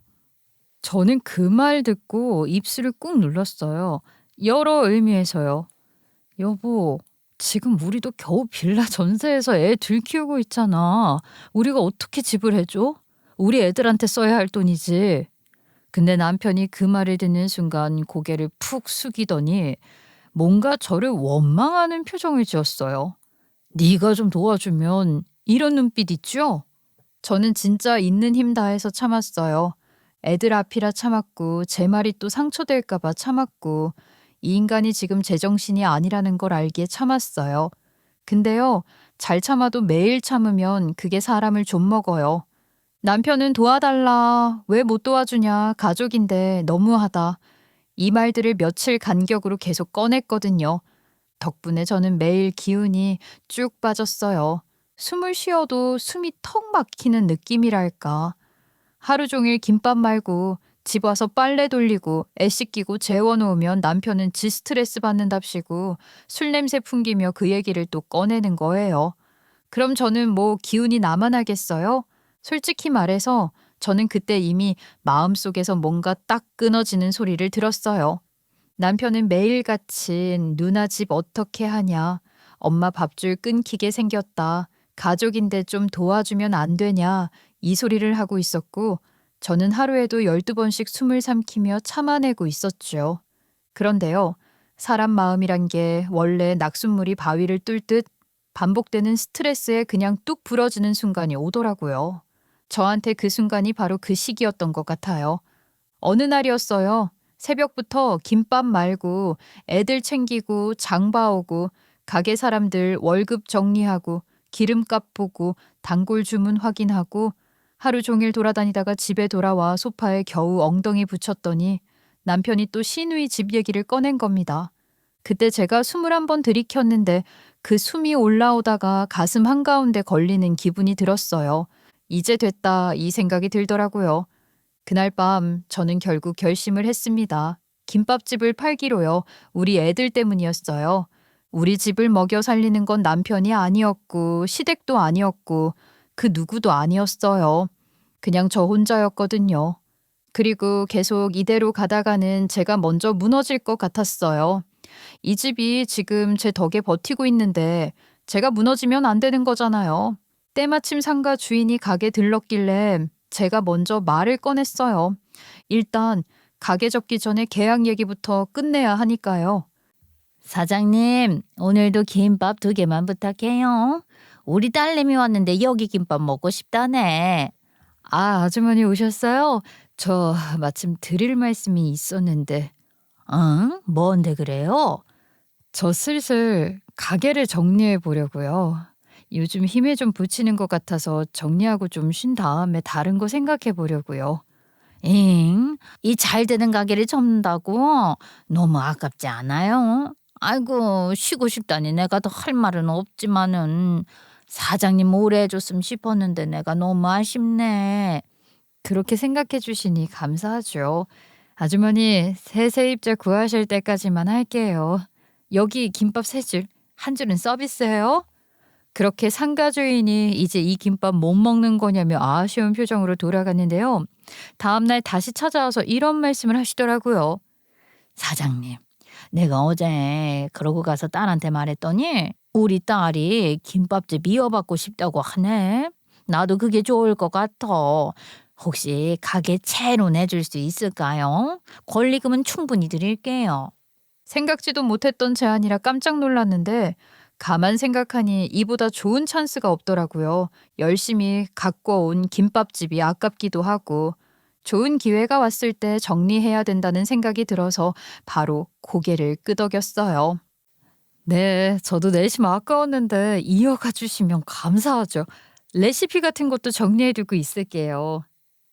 저는 그 말 듣고 입술을 꾹 눌렀어요. 여러 의미에서요. 여보, 지금 우리도 겨우 빌라 전세에서 애 둘 키우고 있잖아. 우리가 어떻게 집을 해줘? 우리 애들한테 써야 할 돈이지. 근데 남편이 그 말을 듣는 순간 고개를 푹 숙이더니 뭔가 저를 원망하는 표정을 지었어요. 네가 좀 도와주면, 이런 눈빛 있죠? 저는 진짜 있는 힘 다해서 참았어요. 애들 앞이라 참았고 제 말이 또 상처될까 봐 참았고 이 인간이 지금 제정신이 아니라는 걸 알기에 참았어요. 근데요, 잘 참아도 매일 참으면 그게 사람을 좀먹어요. 남편은 도와달라, 왜 못 도와주냐, 가족인데 너무하다. 이 말들을 며칠 간격으로 계속 꺼냈거든요. 덕분에 저는 매일 기운이 쭉 빠졌어요. 숨을 쉬어도 숨이 턱 막히는 느낌이랄까. 하루 종일 김밥 말고 집 와서 빨래 돌리고 애 씻기고 재워놓으면 남편은 지 스트레스 받는답시고 술 냄새 풍기며 그 얘기를 또 꺼내는 거예요. 그럼 저는 뭐 기운이 나만 하겠어요? 솔직히 말해서 저는 그때 이미 마음속에서 뭔가 딱 끊어지는 소리를 들었어요. 남편은 매일같이 누나 집 어떻게 하냐, 엄마 밥줄 끊기게 생겼다, 가족인데 좀 도와주면 안 되냐, 이 소리를 하고 있었고 저는 하루에도 12번씩 숨을 삼키며 참아내고 있었죠. 그런데요, 사람 마음이란 게 원래 낙숫물이 바위를 뚫듯 반복되는 스트레스에 그냥 뚝 부러지는 순간이 오더라고요. 저한테 그 순간이 바로 그 시기였던 것 같아요. 어느 날이었어요. 새벽부터 김밥 말고 애들 챙기고 장 봐오고 가게 사람들 월급 정리하고 기름값 보고 단골 주문 확인하고 하루 종일 돌아다니다가 집에 돌아와 소파에 겨우 엉덩이 붙였더니 남편이 또 시누이 집 얘기를 꺼낸 겁니다. 그때 제가 숨을 한번 들이켰는데 그 숨이 올라오다가 가슴 한가운데 걸리는 기분이 들었어요. 이제 됐다, 이 생각이 들더라고요. 그날 밤 저는 결국 결심을 했습니다. 김밥집을 팔기로요. 우리 애들 때문이었어요. 우리 집을 먹여 살리는 건 남편이 아니었고 시댁도 아니었고 그 누구도 아니었어요. 그냥 저 혼자였거든요. 그리고 계속 이대로 가다가는 제가 먼저 무너질 것 같았어요. 이 집이 지금 제 덕에 버티고 있는데 제가 무너지면 안 되는 거잖아요. 때마침 상가 주인이 가게 들렀길래 제가 먼저 말을 꺼냈어요. 일단 가게 접기 전에 계약 얘기부터 끝내야 하니까요. 사장님, 오늘도 김밥 2개만 부탁해요. 우리 딸내미 왔는데 여기 김밥 먹고 싶다네. 아, 아주머니 오셨어요? 저 마침 드릴 말씀이 있었는데. 응? 뭔데 그래요? 저 슬슬 가게를 정리해 보려고요. 요즘 힘에 좀 부치는 것 같아서 정리하고 좀 쉰 다음에 다른 거 생각해 보려고요. 잉? 이 잘 되는 가게를 접는다고? 너무 아깝지 않아요? 아이고 쉬고 싶다니 내가 더 할 말은 없지만은 사장님 오래 해줬으면 싶었는데 내가 너무 아쉽네. 그렇게 생각해 주시니 감사하죠. 아주머니, 새 세입자 구하실 때까지만 할게요. 여기 김밥 3줄, 한 줄은 서비스예요. 그렇게 상가 주인이 이제 이 김밥 못 먹는 거냐며 아쉬운 표정으로 돌아갔는데요. 다음날 다시 찾아와서 이런 말씀을 하시더라고요. 사장님, 내가 어제 그러고 가서 딸한테 말했더니 우리 딸이 김밥집 이어받고 싶다고 하네. 나도 그게 좋을 것 같아. 혹시 가게 채로 내줄 수 있을까요? 권리금은 충분히 드릴게요. 생각지도 못했던 제안이라 깜짝 놀랐는데 가만 생각하니 이보다 좋은 찬스가 없더라고요. 열심히 갖고 온 김밥집이 아깝기도 하고 좋은 기회가 왔을 때 정리해야 된다는 생각이 들어서 바로 고개를 끄덕였어요. 네, 저도 내심 아까웠는데 이어가 주시면 감사하죠. 레시피 같은 것도 정리해두고 있을게요.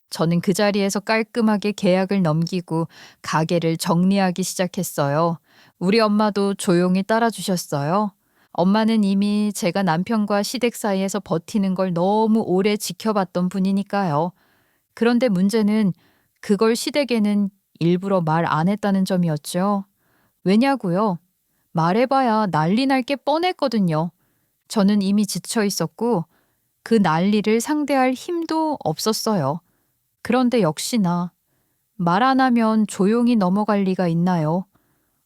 저는 그 자리에서 깔끔하게 계약을 넘기고 가게를 정리하기 시작했어요. 우리 엄마도 조용히 따라주셨어요. 엄마는 이미 제가 남편과 시댁 사이에서 버티는 걸 너무 오래 지켜봤던 분이니까요. 그런데 문제는 그걸 시댁에는 일부러 말 안 했다는 점이었죠. 왜냐고요? 말해봐야 난리 날 게 뻔했거든요. 저는 이미 지쳐 있었고 그 난리를 상대할 힘도 없었어요. 그런데 역시나 말 안 하면 조용히 넘어갈 리가 있나요?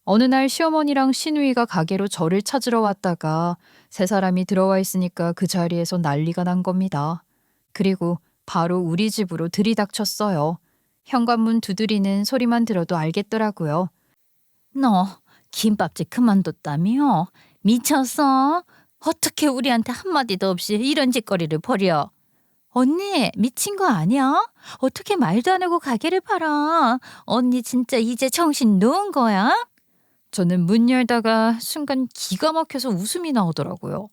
어느 날 시어머니랑 시누이가 가게로 저를 찾으러 왔다가 세 사람이 들어와 있으니까 그 자리에서 난리가 난 겁니다. 그리고 바로 우리 집으로 들이닥쳤어요. 현관문 두드리는 소리만 들어도 알겠더라고요. 너 김밥집 그만뒀다며? 미쳤어? 어떻게 우리한테 한마디도 없이 이런 짓거리를 벌여? 언니 미친 거 아니야? 어떻게 말도 안 하고 가게를 팔아? 언니 진짜 이제 정신 놓은 거야? 저는 문 열다가 순간 기가 막혀서 웃음이 나오더라고요.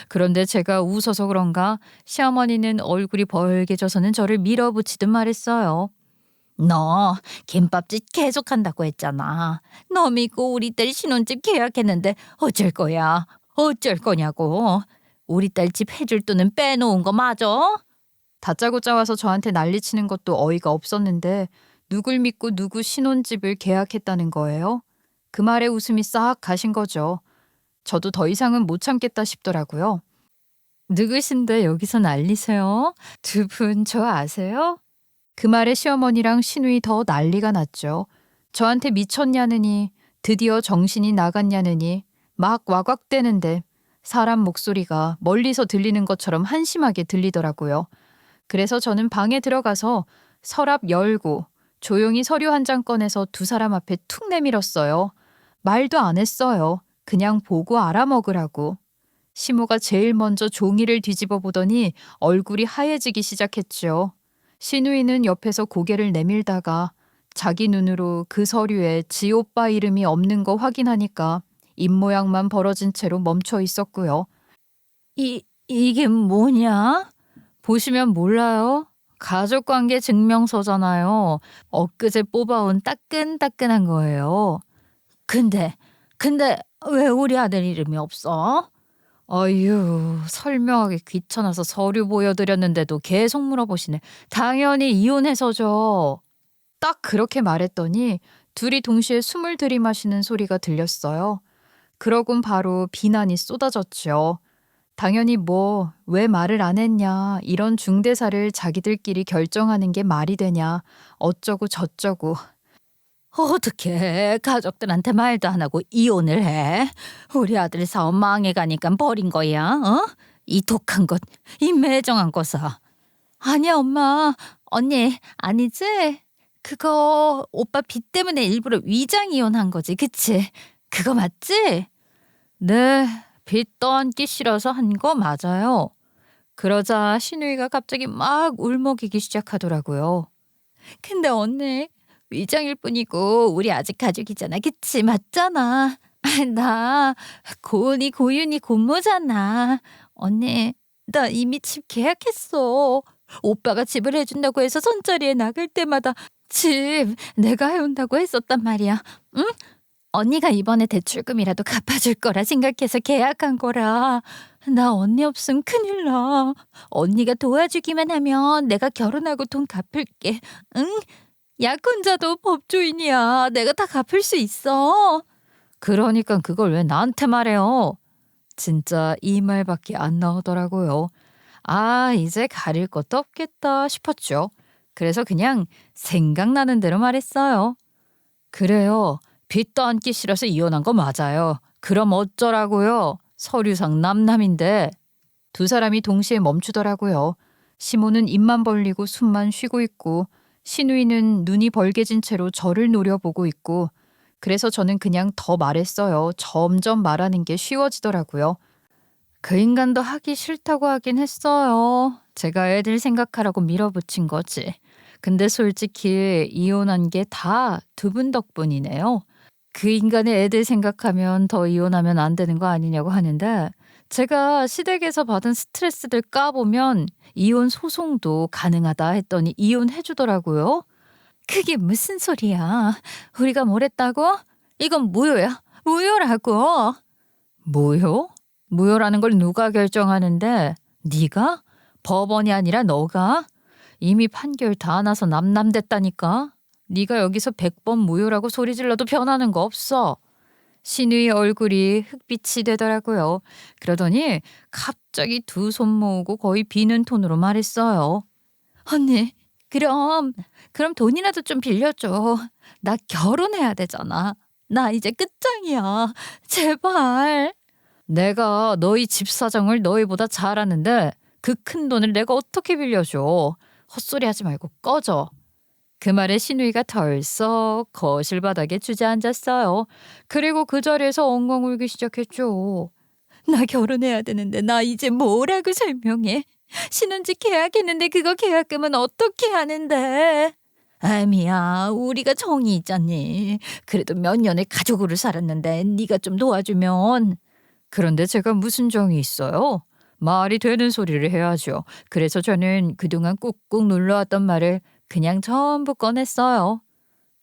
그런데 제가 웃어서 그런가 시어머니는 얼굴이 벌개져서는 저를 밀어붙이듯 말했어요. 너 김밥집 계속한다고 했잖아. 너 믿고 우리 딸 신혼집 계약했는데 어쩔 거야? 어쩔 거냐고. 우리 딸 집 해줄 돈은 빼놓은 거 맞아? 다짜고짜 와서 저한테 난리치는 것도 어이가 없었는데 누굴 믿고 누구 신혼집을 계약했다는 거예요? 그 말에 웃음이 싹 가신 거죠. 저도 더 이상은 못 참겠다 싶더라고요. 누구신데 여기서 난리세요? 두 분 저 아세요? 그 말에 시어머니랑 시누이 더 난리가 났죠. 저한테 미쳤냐느니 드디어 정신이 나갔냐느니 막 와곽대는데 사람 목소리가 멀리서 들리는 것처럼 한심하게 들리더라고요. 그래서 저는 방에 들어가서 서랍 열고 조용히 서류 한 장 꺼내서 두 사람 앞에 툭 내밀었어요. 말도 안 했어요. 그냥 보고 알아먹으라고. 시모가 제일 먼저 종이를 뒤집어 보더니 얼굴이 하얘지기 시작했죠. 시누이는 옆에서 고개를 내밀다가 자기 눈으로 그 서류에 지 오빠 이름이 없는 거 확인하니까 입모양만 벌어진 채로 멈춰 있었고요. 이게 뭐냐? 보시면 몰라요? 가족관계 증명서잖아요. 엊그제 뽑아온 따끈따끈한 거예요. 근데 왜 우리 아들 이름이 없어? 어휴, 설명하기 귀찮아서 서류 보여드렸는데도 계속 물어보시네. 당연히 이혼해서죠. 딱 그렇게 말했더니 둘이 동시에 숨을 들이마시는 소리가 들렸어요. 그러곤 바로 비난이 쏟아졌죠. 당연히 왜 말을 안 했냐, 이런 중대사를 자기들끼리 결정하는 게 말이 되냐, 어쩌고 저쩌고. 어떻게 가족들한테 말도 안 하고 이혼을 해? 우리 아들 사업 망해가니까 버린 거야, 어? 이 독한 것, 이 매정한 거사. 아니야, 엄마. 언니, 아니지? 그거 오빠 빚 때문에 일부러 위장 이혼한 거지, 그치? 그거 맞지? 네, 빚 떠안기 싫어서 한 거 맞아요. 그러자 시누이가 갑자기 막 울먹이기 시작하더라고요. 근데 언니, 위장일 뿐이고 우리 아직 가족이잖아, 그치? 맞잖아. 나 고은이 고윤이 고모잖아. 언니, 나 이미 집 계약했어. 오빠가 집을 해준다고 해서 선자리에 나갈 때마다 집 내가 해온다고 했었단 말이야. 응? 언니가 이번에 대출금이라도 갚아줄 거라 생각해서 계약한 거라. 나 언니 없으면 큰일 나. 언니가 도와주기만 하면 내가 결혼하고 돈 갚을게. 응? 약혼자도 법조인이야. 내가 다 갚을 수 있어. 그러니까 그걸 왜 나한테 말해요? 진짜 이 말밖에 안 나오더라고요. 아, 이제 가릴 것도 없겠다 싶었죠. 그래서 그냥 생각나는 대로 말했어요. 그래요. 빚도 안기 싫어서 이혼한 거 맞아요. 그럼 어쩌라고요? 서류상 남남인데. 두 사람이 동시에 멈추더라고요. 시모는 입만 벌리고 숨만 쉬고 있고 신우이는 눈이 벌개진 채로 저를 노려보고 있고 그래서 저는 그냥 더 말했어요. 점점 말하는 게 쉬워지더라고요. 그 인간도 하기 싫다고 하긴 했어요. 제가 애들 생각하라고 밀어붙인 거지. 근데 솔직히 이혼한 게 다 두 분 덕분이네요. 그 인간의 애들 생각하면 더 이혼하면 안 되는 거 아니냐고 하는데 제가 시댁에서 받은 스트레스들 까보면 이혼 소송도 가능하다 했더니 이혼해주더라고요. 그게 무슨 소리야? 우리가 뭘 했다고? 이건 무효야. 무효라고. 무효? 무효라는 걸 누가 결정하는데? 네가? 법원이 아니라 너가? 이미 판결 다 나서 남남됐다니까? 네가 여기서 100번 무효라고 소리 질러도 변하는 거 없어. 신우의 얼굴이 흑빛이 되더라고요. 그러더니 갑자기 두 손 모으고 거의 비는 톤으로 말했어요. 언니, 그럼 돈이라도 좀 빌려줘. 나 결혼해야 되잖아. 나 이제 끝장이야. 제발. 내가 너희 집 사정을 너희보다 잘 아는데 그 큰 돈을 내가 어떻게 빌려줘. 헛소리 하지 말고 꺼져. 그 말에 신우이가 덜썩 거실 바닥에 주저앉았어요. 그리고 그 자리에서 엉엉 울기 시작했죠. 나 결혼해야 되는데 나 이제 뭐라고 설명해? 신혼집 계약했는데 그거 계약금은 어떻게 하는데? 아미야, 우리가 정이 있잖니. 그래도 몇 년을 가족으로 살았는데 네가 좀 도와주면. 그런데 제가 무슨 정이 있어요? 말이 되는 소리를 해야죠. 그래서 저는 그동안 꾹꾹 눌러왔던 말을 그냥 전부 꺼냈어요.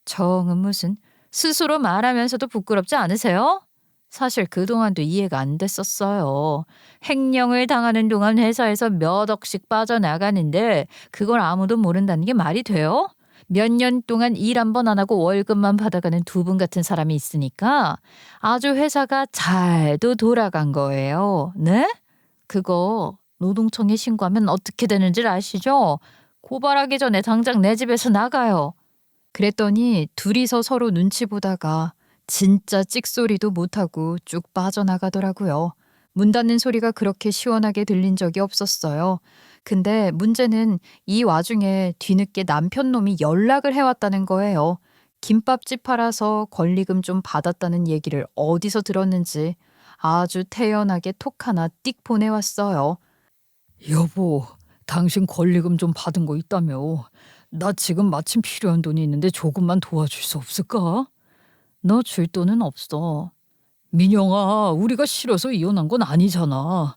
정은 무슨 스스로 말하면서도 부끄럽지 않으세요? 사실 그동안도 이해가 안 됐었어요. 횡령을 당하는 동안 회사에서 몇 억씩 빠져나가는데 그걸 아무도 모른다는 게 말이 돼요? 몇 년 동안 일 한 번 안 하고 월급만 받아가는 두 분 같은 사람이 있으니까 아주 회사가 잘도 돌아간 거예요. 네? 그거 노동청에 신고하면 어떻게 되는지 아시죠? 고발하기 전에 당장 내 집에서 나가요. 그랬더니 둘이서 서로 눈치 보다가 진짜 찍소리도 못하고 쭉 빠져나가더라고요. 문 닫는 소리가 그렇게 시원하게 들린 적이 없었어요. 근데 문제는 이 와중에 뒤늦게 남편 놈이 연락을 해왔다는 거예요. 김밥집 팔아서 권리금 좀 받았다는 얘기를 어디서 들었는지 아주 태연하게 톡 하나 띡 보내왔어요. 여보, 당신 권리금 좀 받은 거 있다며. 나 지금 마침 필요한 돈이 있는데 조금만 도와줄 수 없을까? 너 줄 돈은 없어. 민영아, 우리가 싫어서 이혼한 건 아니잖아.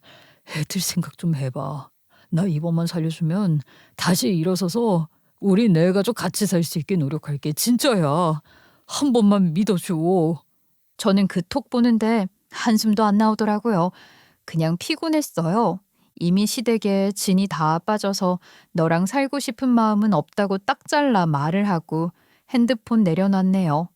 애들 생각 좀 해봐. 나 이번만 살려주면 다시 일어서서 우리 네 가족 같이 살 수 있게 노력할게. 진짜야. 한 번만 믿어줘. 저는 그 톡 보는데 한숨도 안 나오더라고요. 그냥 피곤했어요. 이미 시댁에 진이 다 빠져서 너랑 살고 싶은 마음은 없다고 딱 잘라 말을 하고 핸드폰 내려놨네요.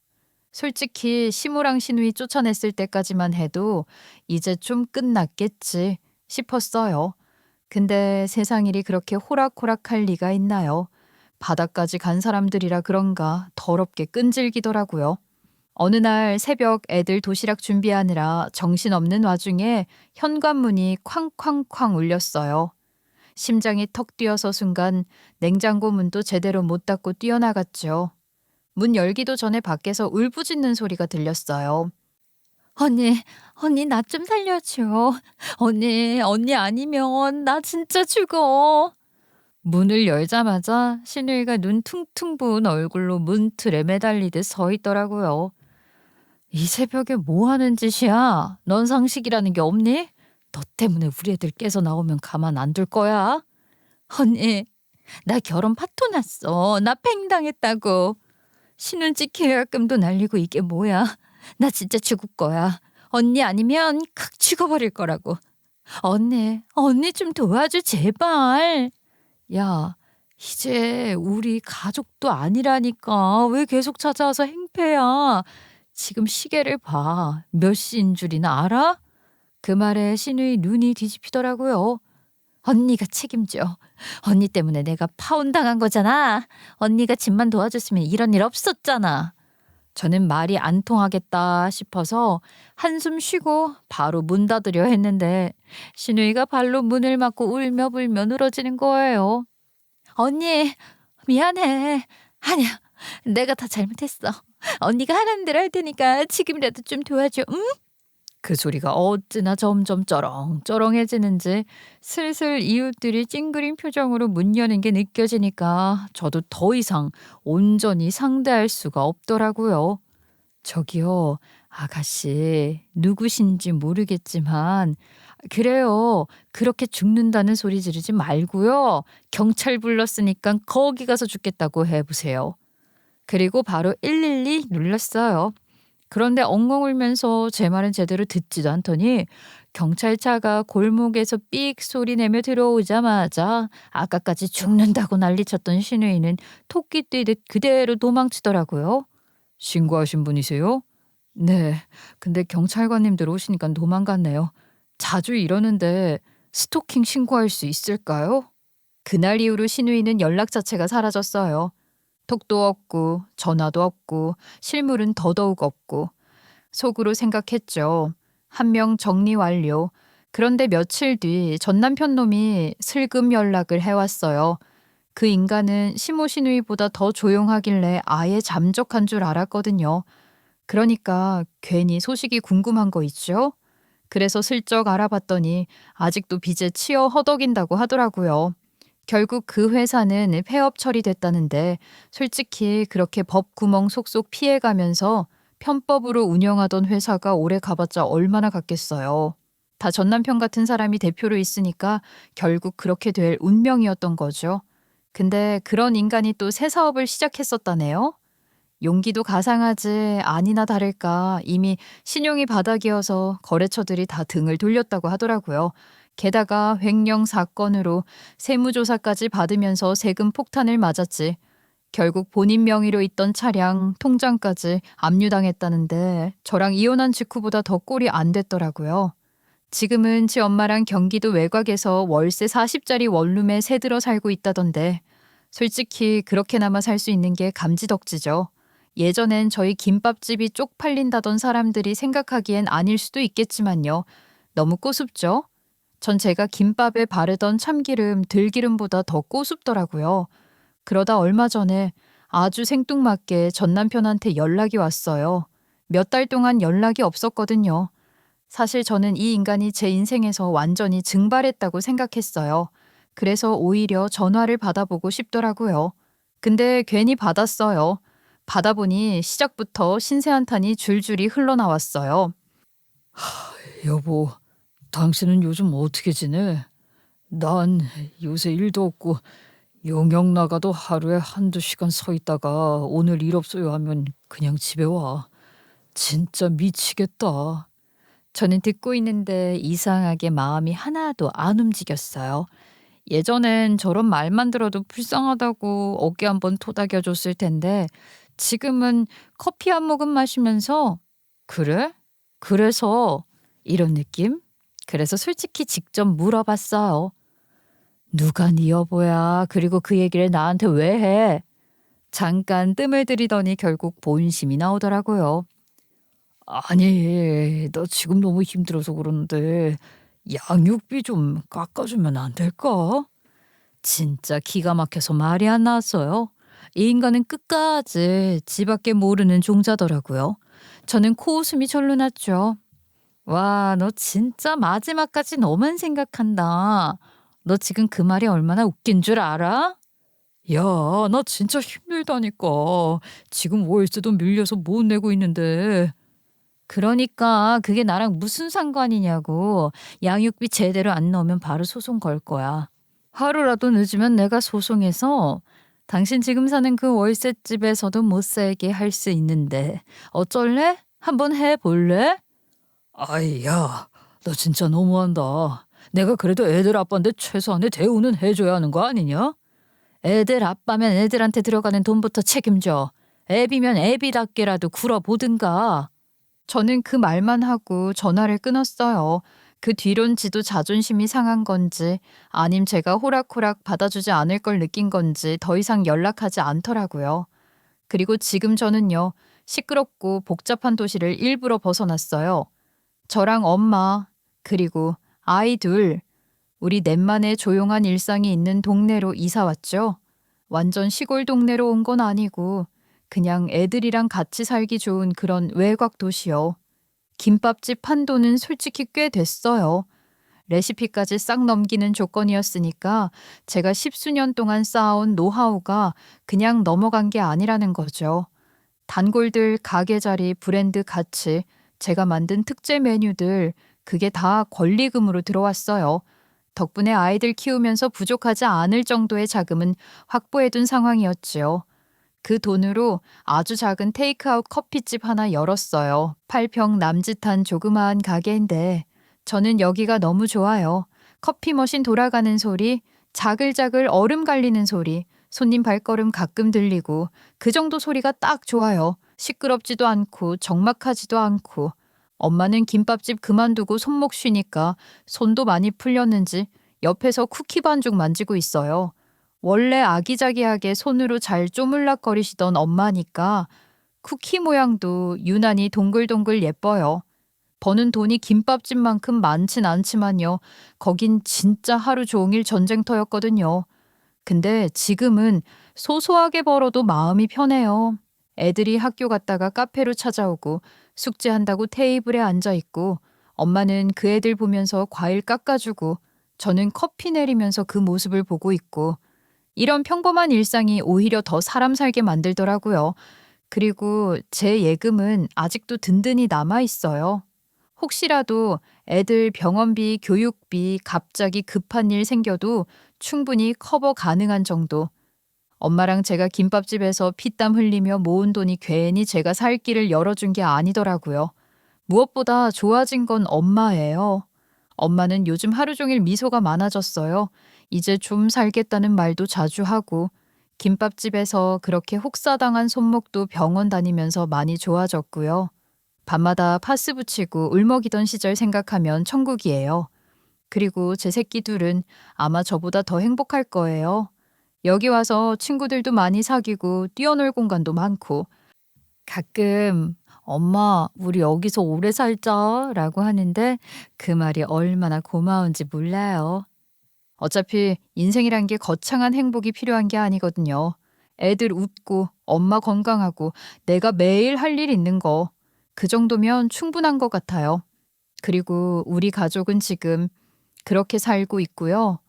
솔직히 시무랑 신우이 쫓아냈을 때까지만 해도 이제 좀 끝났겠지 싶었어요. 근데 세상 일이 그렇게 호락호락할 리가 있나요? 바닥까지 간 사람들이라 그런가 더럽게 끈질기더라고요. 어느 날 새벽 애들 도시락 준비하느라 정신없는 와중에 현관문이 쾅쾅쾅 울렸어요. 심장이 턱 뛰어서 순간 냉장고 문도 제대로 못 닫고 뛰어나갔죠. 문 열기도 전에 밖에서 울부짖는 소리가 들렸어요. 언니 나 좀 살려줘. 언니 아니면 나 진짜 죽어. 문을 열자마자 신우이가 눈 퉁퉁 부은 얼굴로 문틀에 매달리듯 서 있더라고요. 이 새벽에 뭐 하는 짓이야? 넌 상식이라는 게 없니? 너 때문에 우리 애들 깨서 나오면 가만 안 둘 거야. 언니, 나 결혼 파토 났어. 나 팽당했다고. 신혼집 계약금도 날리고 이게 뭐야? 나 진짜 죽을 거야. 언니 아니면 칵 죽어버릴 거라고. 언니 좀 도와줘 제발. 야, 이제 우리 가족도 아니라니까 왜 계속 찾아와서 행패야. 지금 시계를 봐. 몇 시인 줄이나 알아? 그 말에 신우의 눈이 뒤집히더라고요. 언니가 책임져. 언니 때문에 내가 파혼당한 거잖아. 언니가 집만 도와줬으면 이런 일 없었잖아. 저는 말이 안 통하겠다 싶어서 한숨 쉬고 바로 문 닫으려 했는데 신우이가 발로 문을 맞고 울며 불며 늘어지는 거예요. 언니 미안해. 아니야. 내가 다 잘못했어. 언니가 하라는 대로 할 테니까 지금이라도 좀 도와줘. 응? 그 소리가 어찌나 점점 쩌렁쩌렁해지는지 슬슬 이웃들이 찡그린 표정으로 문 여는 게 느껴지니까 저도 더 이상 온전히 상대할 수가 없더라고요. 저기요, 아가씨, 누구신지 모르겠지만 그래요. 그렇게 죽는다는 소리 지르지 말고요. 경찰 불렀으니까 거기 가서 죽겠다고 해보세요. 그리고 바로 112 눌렀어요. 그런데 엉엉 울면서 제 말은 제대로 듣지도 않더니 경찰차가 골목에서 삑 소리 내며 들어오자마자 아까까지 죽는다고 난리쳤던 신우이는 토끼 뛰듯 그대로 도망치더라고요. 신고하신 분이세요? 네. 근데 경찰관님들 오시니까 도망갔네요. 자주 이러는데 스토킹 신고할 수 있을까요? 그날 이후로 신우이는 연락 자체가 사라졌어요. 톡도 없고 전화도 없고 실물은 더더욱 없고 속으로 생각했죠. 한 명 정리 완료. 그런데 며칠 뒤 전 남편 놈이 슬금 연락을 해왔어요. 그 인간은 시모 시누이보다 더 조용하길래 아예 잠적한 줄 알았거든요. 그러니까 괜히 소식이 궁금한 거 있죠? 그래서 슬쩍 알아봤더니 아직도 빚에 치여 허덕인다고 하더라고요. 결국 그 회사는 폐업 처리됐다는데 솔직히 그렇게 법 구멍 속속 피해가면서 편법으로 운영하던 회사가 오래 가봤자 얼마나 갔겠어요. 다 전 남편 같은 사람이 대표로 있으니까 결국 그렇게 될 운명이었던 거죠. 근데 그런 인간이 또 새 사업을 시작했었다네요. 용기도 가상하지 아니나 다를까 이미 신용이 바닥이어서 거래처들이 다 등을 돌렸다고 하더라고요. 게다가 횡령 사건으로 세무조사까지 받으면서 세금 폭탄을 맞았지. 결국 본인 명의로 있던 차량, 통장까지 압류당했다는데 저랑 이혼한 직후보다 더 꼴이 안 됐더라고요. 지금은 지 엄마랑 경기도 외곽에서 월세 40짜리 원룸에 새 들어 살고 있다던데 솔직히 그렇게나마 살 수 있는 게 감지덕지죠. 예전엔 저희 김밥집이 쪽팔린다던 사람들이 생각하기엔 아닐 수도 있겠지만요. 너무 꼬숩죠? 전 제가 김밥에 바르던 참기름, 들기름보다 더 꼬숩더라고요. 그러다 얼마 전에 아주 생뚱맞게 전 남편한테 연락이 왔어요. 몇 달 동안 연락이 없었거든요. 사실 저는 이 인간이 제 인생에서 완전히 증발했다고 생각했어요. 그래서 오히려 전화를 받아보고 싶더라고요. 근데 괜히 받았어요. 받아보니 시작부터 신세 한탄이 줄줄이 흘러나왔어요. 여보, 당신은 요즘 어떻게 지내? 난 요새 일도 없고 용역 나가도 하루에 한두 시간 서 있다가 오늘 일 없어요 하면 그냥 집에 와. 진짜 미치겠다. 저는 듣고 있는데 이상하게 마음이 하나도 안 움직였어요. 예전엔 저런 말만 들어도 불쌍하다고 어깨 한번 토닥여줬을 텐데 지금은 커피 한 모금 마시면서 그래? 그래서 이런 느낌? 그래서 솔직히 직접 물어봤어요. 누가 네 여보야? 그리고 그 얘기를 나한테 왜 해? 잠깐 뜸을 들이더니 결국 본심이 나오더라고요. 아니, 너 지금 너무 힘들어서 그러는데 양육비 좀 깎아주면 안 될까? 진짜 기가 막혀서 말이 안 나왔어요. 이 인간은 끝까지 지밖에 모르는 종자더라고요. 저는 코웃음이 절로 났죠. 와, 너 진짜 마지막까지 너만 생각한다. 너 지금 그 말이 얼마나 웃긴 줄 알아? 야, 나 진짜 힘들다니까. 지금 월세도 밀려서 못 내고 있는데. 그러니까 그게 나랑 무슨 상관이냐고. 양육비 제대로 안 넣으면 바로 소송 걸 거야. 하루라도 늦으면 내가 소송해서 당신 지금 사는 그 월세집에서도 못 살게 할 수 있는데 어쩔래? 한번 해볼래? 아이, 야, 너 진짜 너무한다. 내가 그래도 애들 아빠인데 최소한의 대우는 해줘야 하는 거 아니냐? 애들 아빠면 애들한테 들어가는 돈부터 책임져. 애비면 애비답게라도 굴어보든가. 저는 그 말만 하고 전화를 끊었어요. 그 뒤론 지도 자존심이 상한 건지 아님 제가 호락호락 받아주지 않을 걸 느낀 건지 더 이상 연락하지 않더라고요. 그리고 지금 저는요, 시끄럽고 복잡한 도시를 일부러 벗어났어요. 저랑 엄마, 그리고 아이 둘, 우리 넷만의 조용한 일상이 있는 동네로 이사 왔죠. 완전 시골 동네로 온 건 아니고 그냥 애들이랑 같이 살기 좋은 그런 외곽 도시요. 김밥집 한도는 솔직히 꽤 됐어요. 레시피까지 싹 넘기는 조건이었으니까 제가 십수년 동안 쌓아온 노하우가 그냥 넘어간 게 아니라는 거죠. 단골들, 가게 자리, 브랜드 가치, 제가 만든 특제 메뉴들, 그게 다 권리금으로 들어왔어요. 덕분에 아이들 키우면서 부족하지 않을 정도의 자금은 확보해둔 상황이었지요. 그 돈으로 아주 작은 테이크아웃 커피집 하나 열었어요. 8평 남짓한 조그마한 가게인데 저는 여기가 너무 좋아요. 커피 머신 돌아가는 소리, 자글자글 얼음 갈리는 소리, 손님 발걸음 가끔 들리고 그 정도 소리가 딱 좋아요. 시끄럽지도 않고 적막하지도 않고. 엄마는 김밥집 그만두고 손목 쉬니까 손도 많이 풀렸는지 옆에서 쿠키 반죽 만지고 있어요. 원래 아기자기하게 손으로 잘 쪼물락거리시던 엄마니까 쿠키 모양도 유난히 동글동글 예뻐요. 버는 돈이 김밥집만큼 많진 않지만요. 거긴 진짜 하루 종일 전쟁터였거든요. 근데 지금은 소소하게 벌어도 마음이 편해요. 애들이 학교 갔다가 카페로 찾아오고 숙제한다고 테이블에 앉아 있고 엄마는 그 애들 보면서 과일 깎아주고 저는 커피 내리면서 그 모습을 보고 있고 이런 평범한 일상이 오히려 더 사람 살게 만들더라고요. 그리고 제 예금은 아직도 든든히 남아 있어요. 혹시라도 애들 병원비, 교육비, 갑자기 급한 일 생겨도 충분히 커버 가능한 정도. 엄마랑 제가 김밥집에서 피땀 흘리며 모은 돈이 괜히 제가 살 길을 열어준 게 아니더라고요. 무엇보다 좋아진 건 엄마예요. 엄마는 요즘 하루 종일 미소가 많아졌어요. 이제 좀 살겠다는 말도 자주 하고 김밥집에서 그렇게 혹사당한 손목도 병원 다니면서 많이 좋아졌고요. 밤마다 파스 붙이고 울먹이던 시절 생각하면 천국이에요. 그리고 제 새끼 둘은 아마 저보다 더 행복할 거예요. 여기 와서 친구들도 많이 사귀고 뛰어놀 공간도 많고 가끔 엄마 우리 여기서 오래 살자 라고 하는데 그 말이 얼마나 고마운지 몰라요. 어차피 인생이란 게 거창한 행복이 필요한 게 아니거든요. 애들 웃고 엄마 건강하고 내가 매일 할 일 있는 거. 그 정도면 충분한 것 같아요. 그리고 우리 가족은 지금 그렇게 살고 있고요.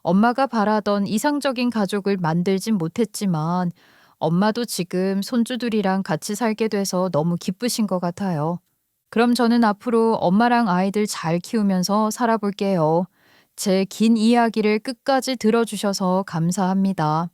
엄마가 바라던 이상적인 가족을 만들진 못했지만 엄마도 지금 손주들이랑 같이 살게 돼서 너무 기쁘신 것 같아요. 그럼 저는 앞으로 엄마랑 아이들 잘 키우면서 살아볼게요. 제 긴 이야기를 끝까지 들어주셔서 감사합니다.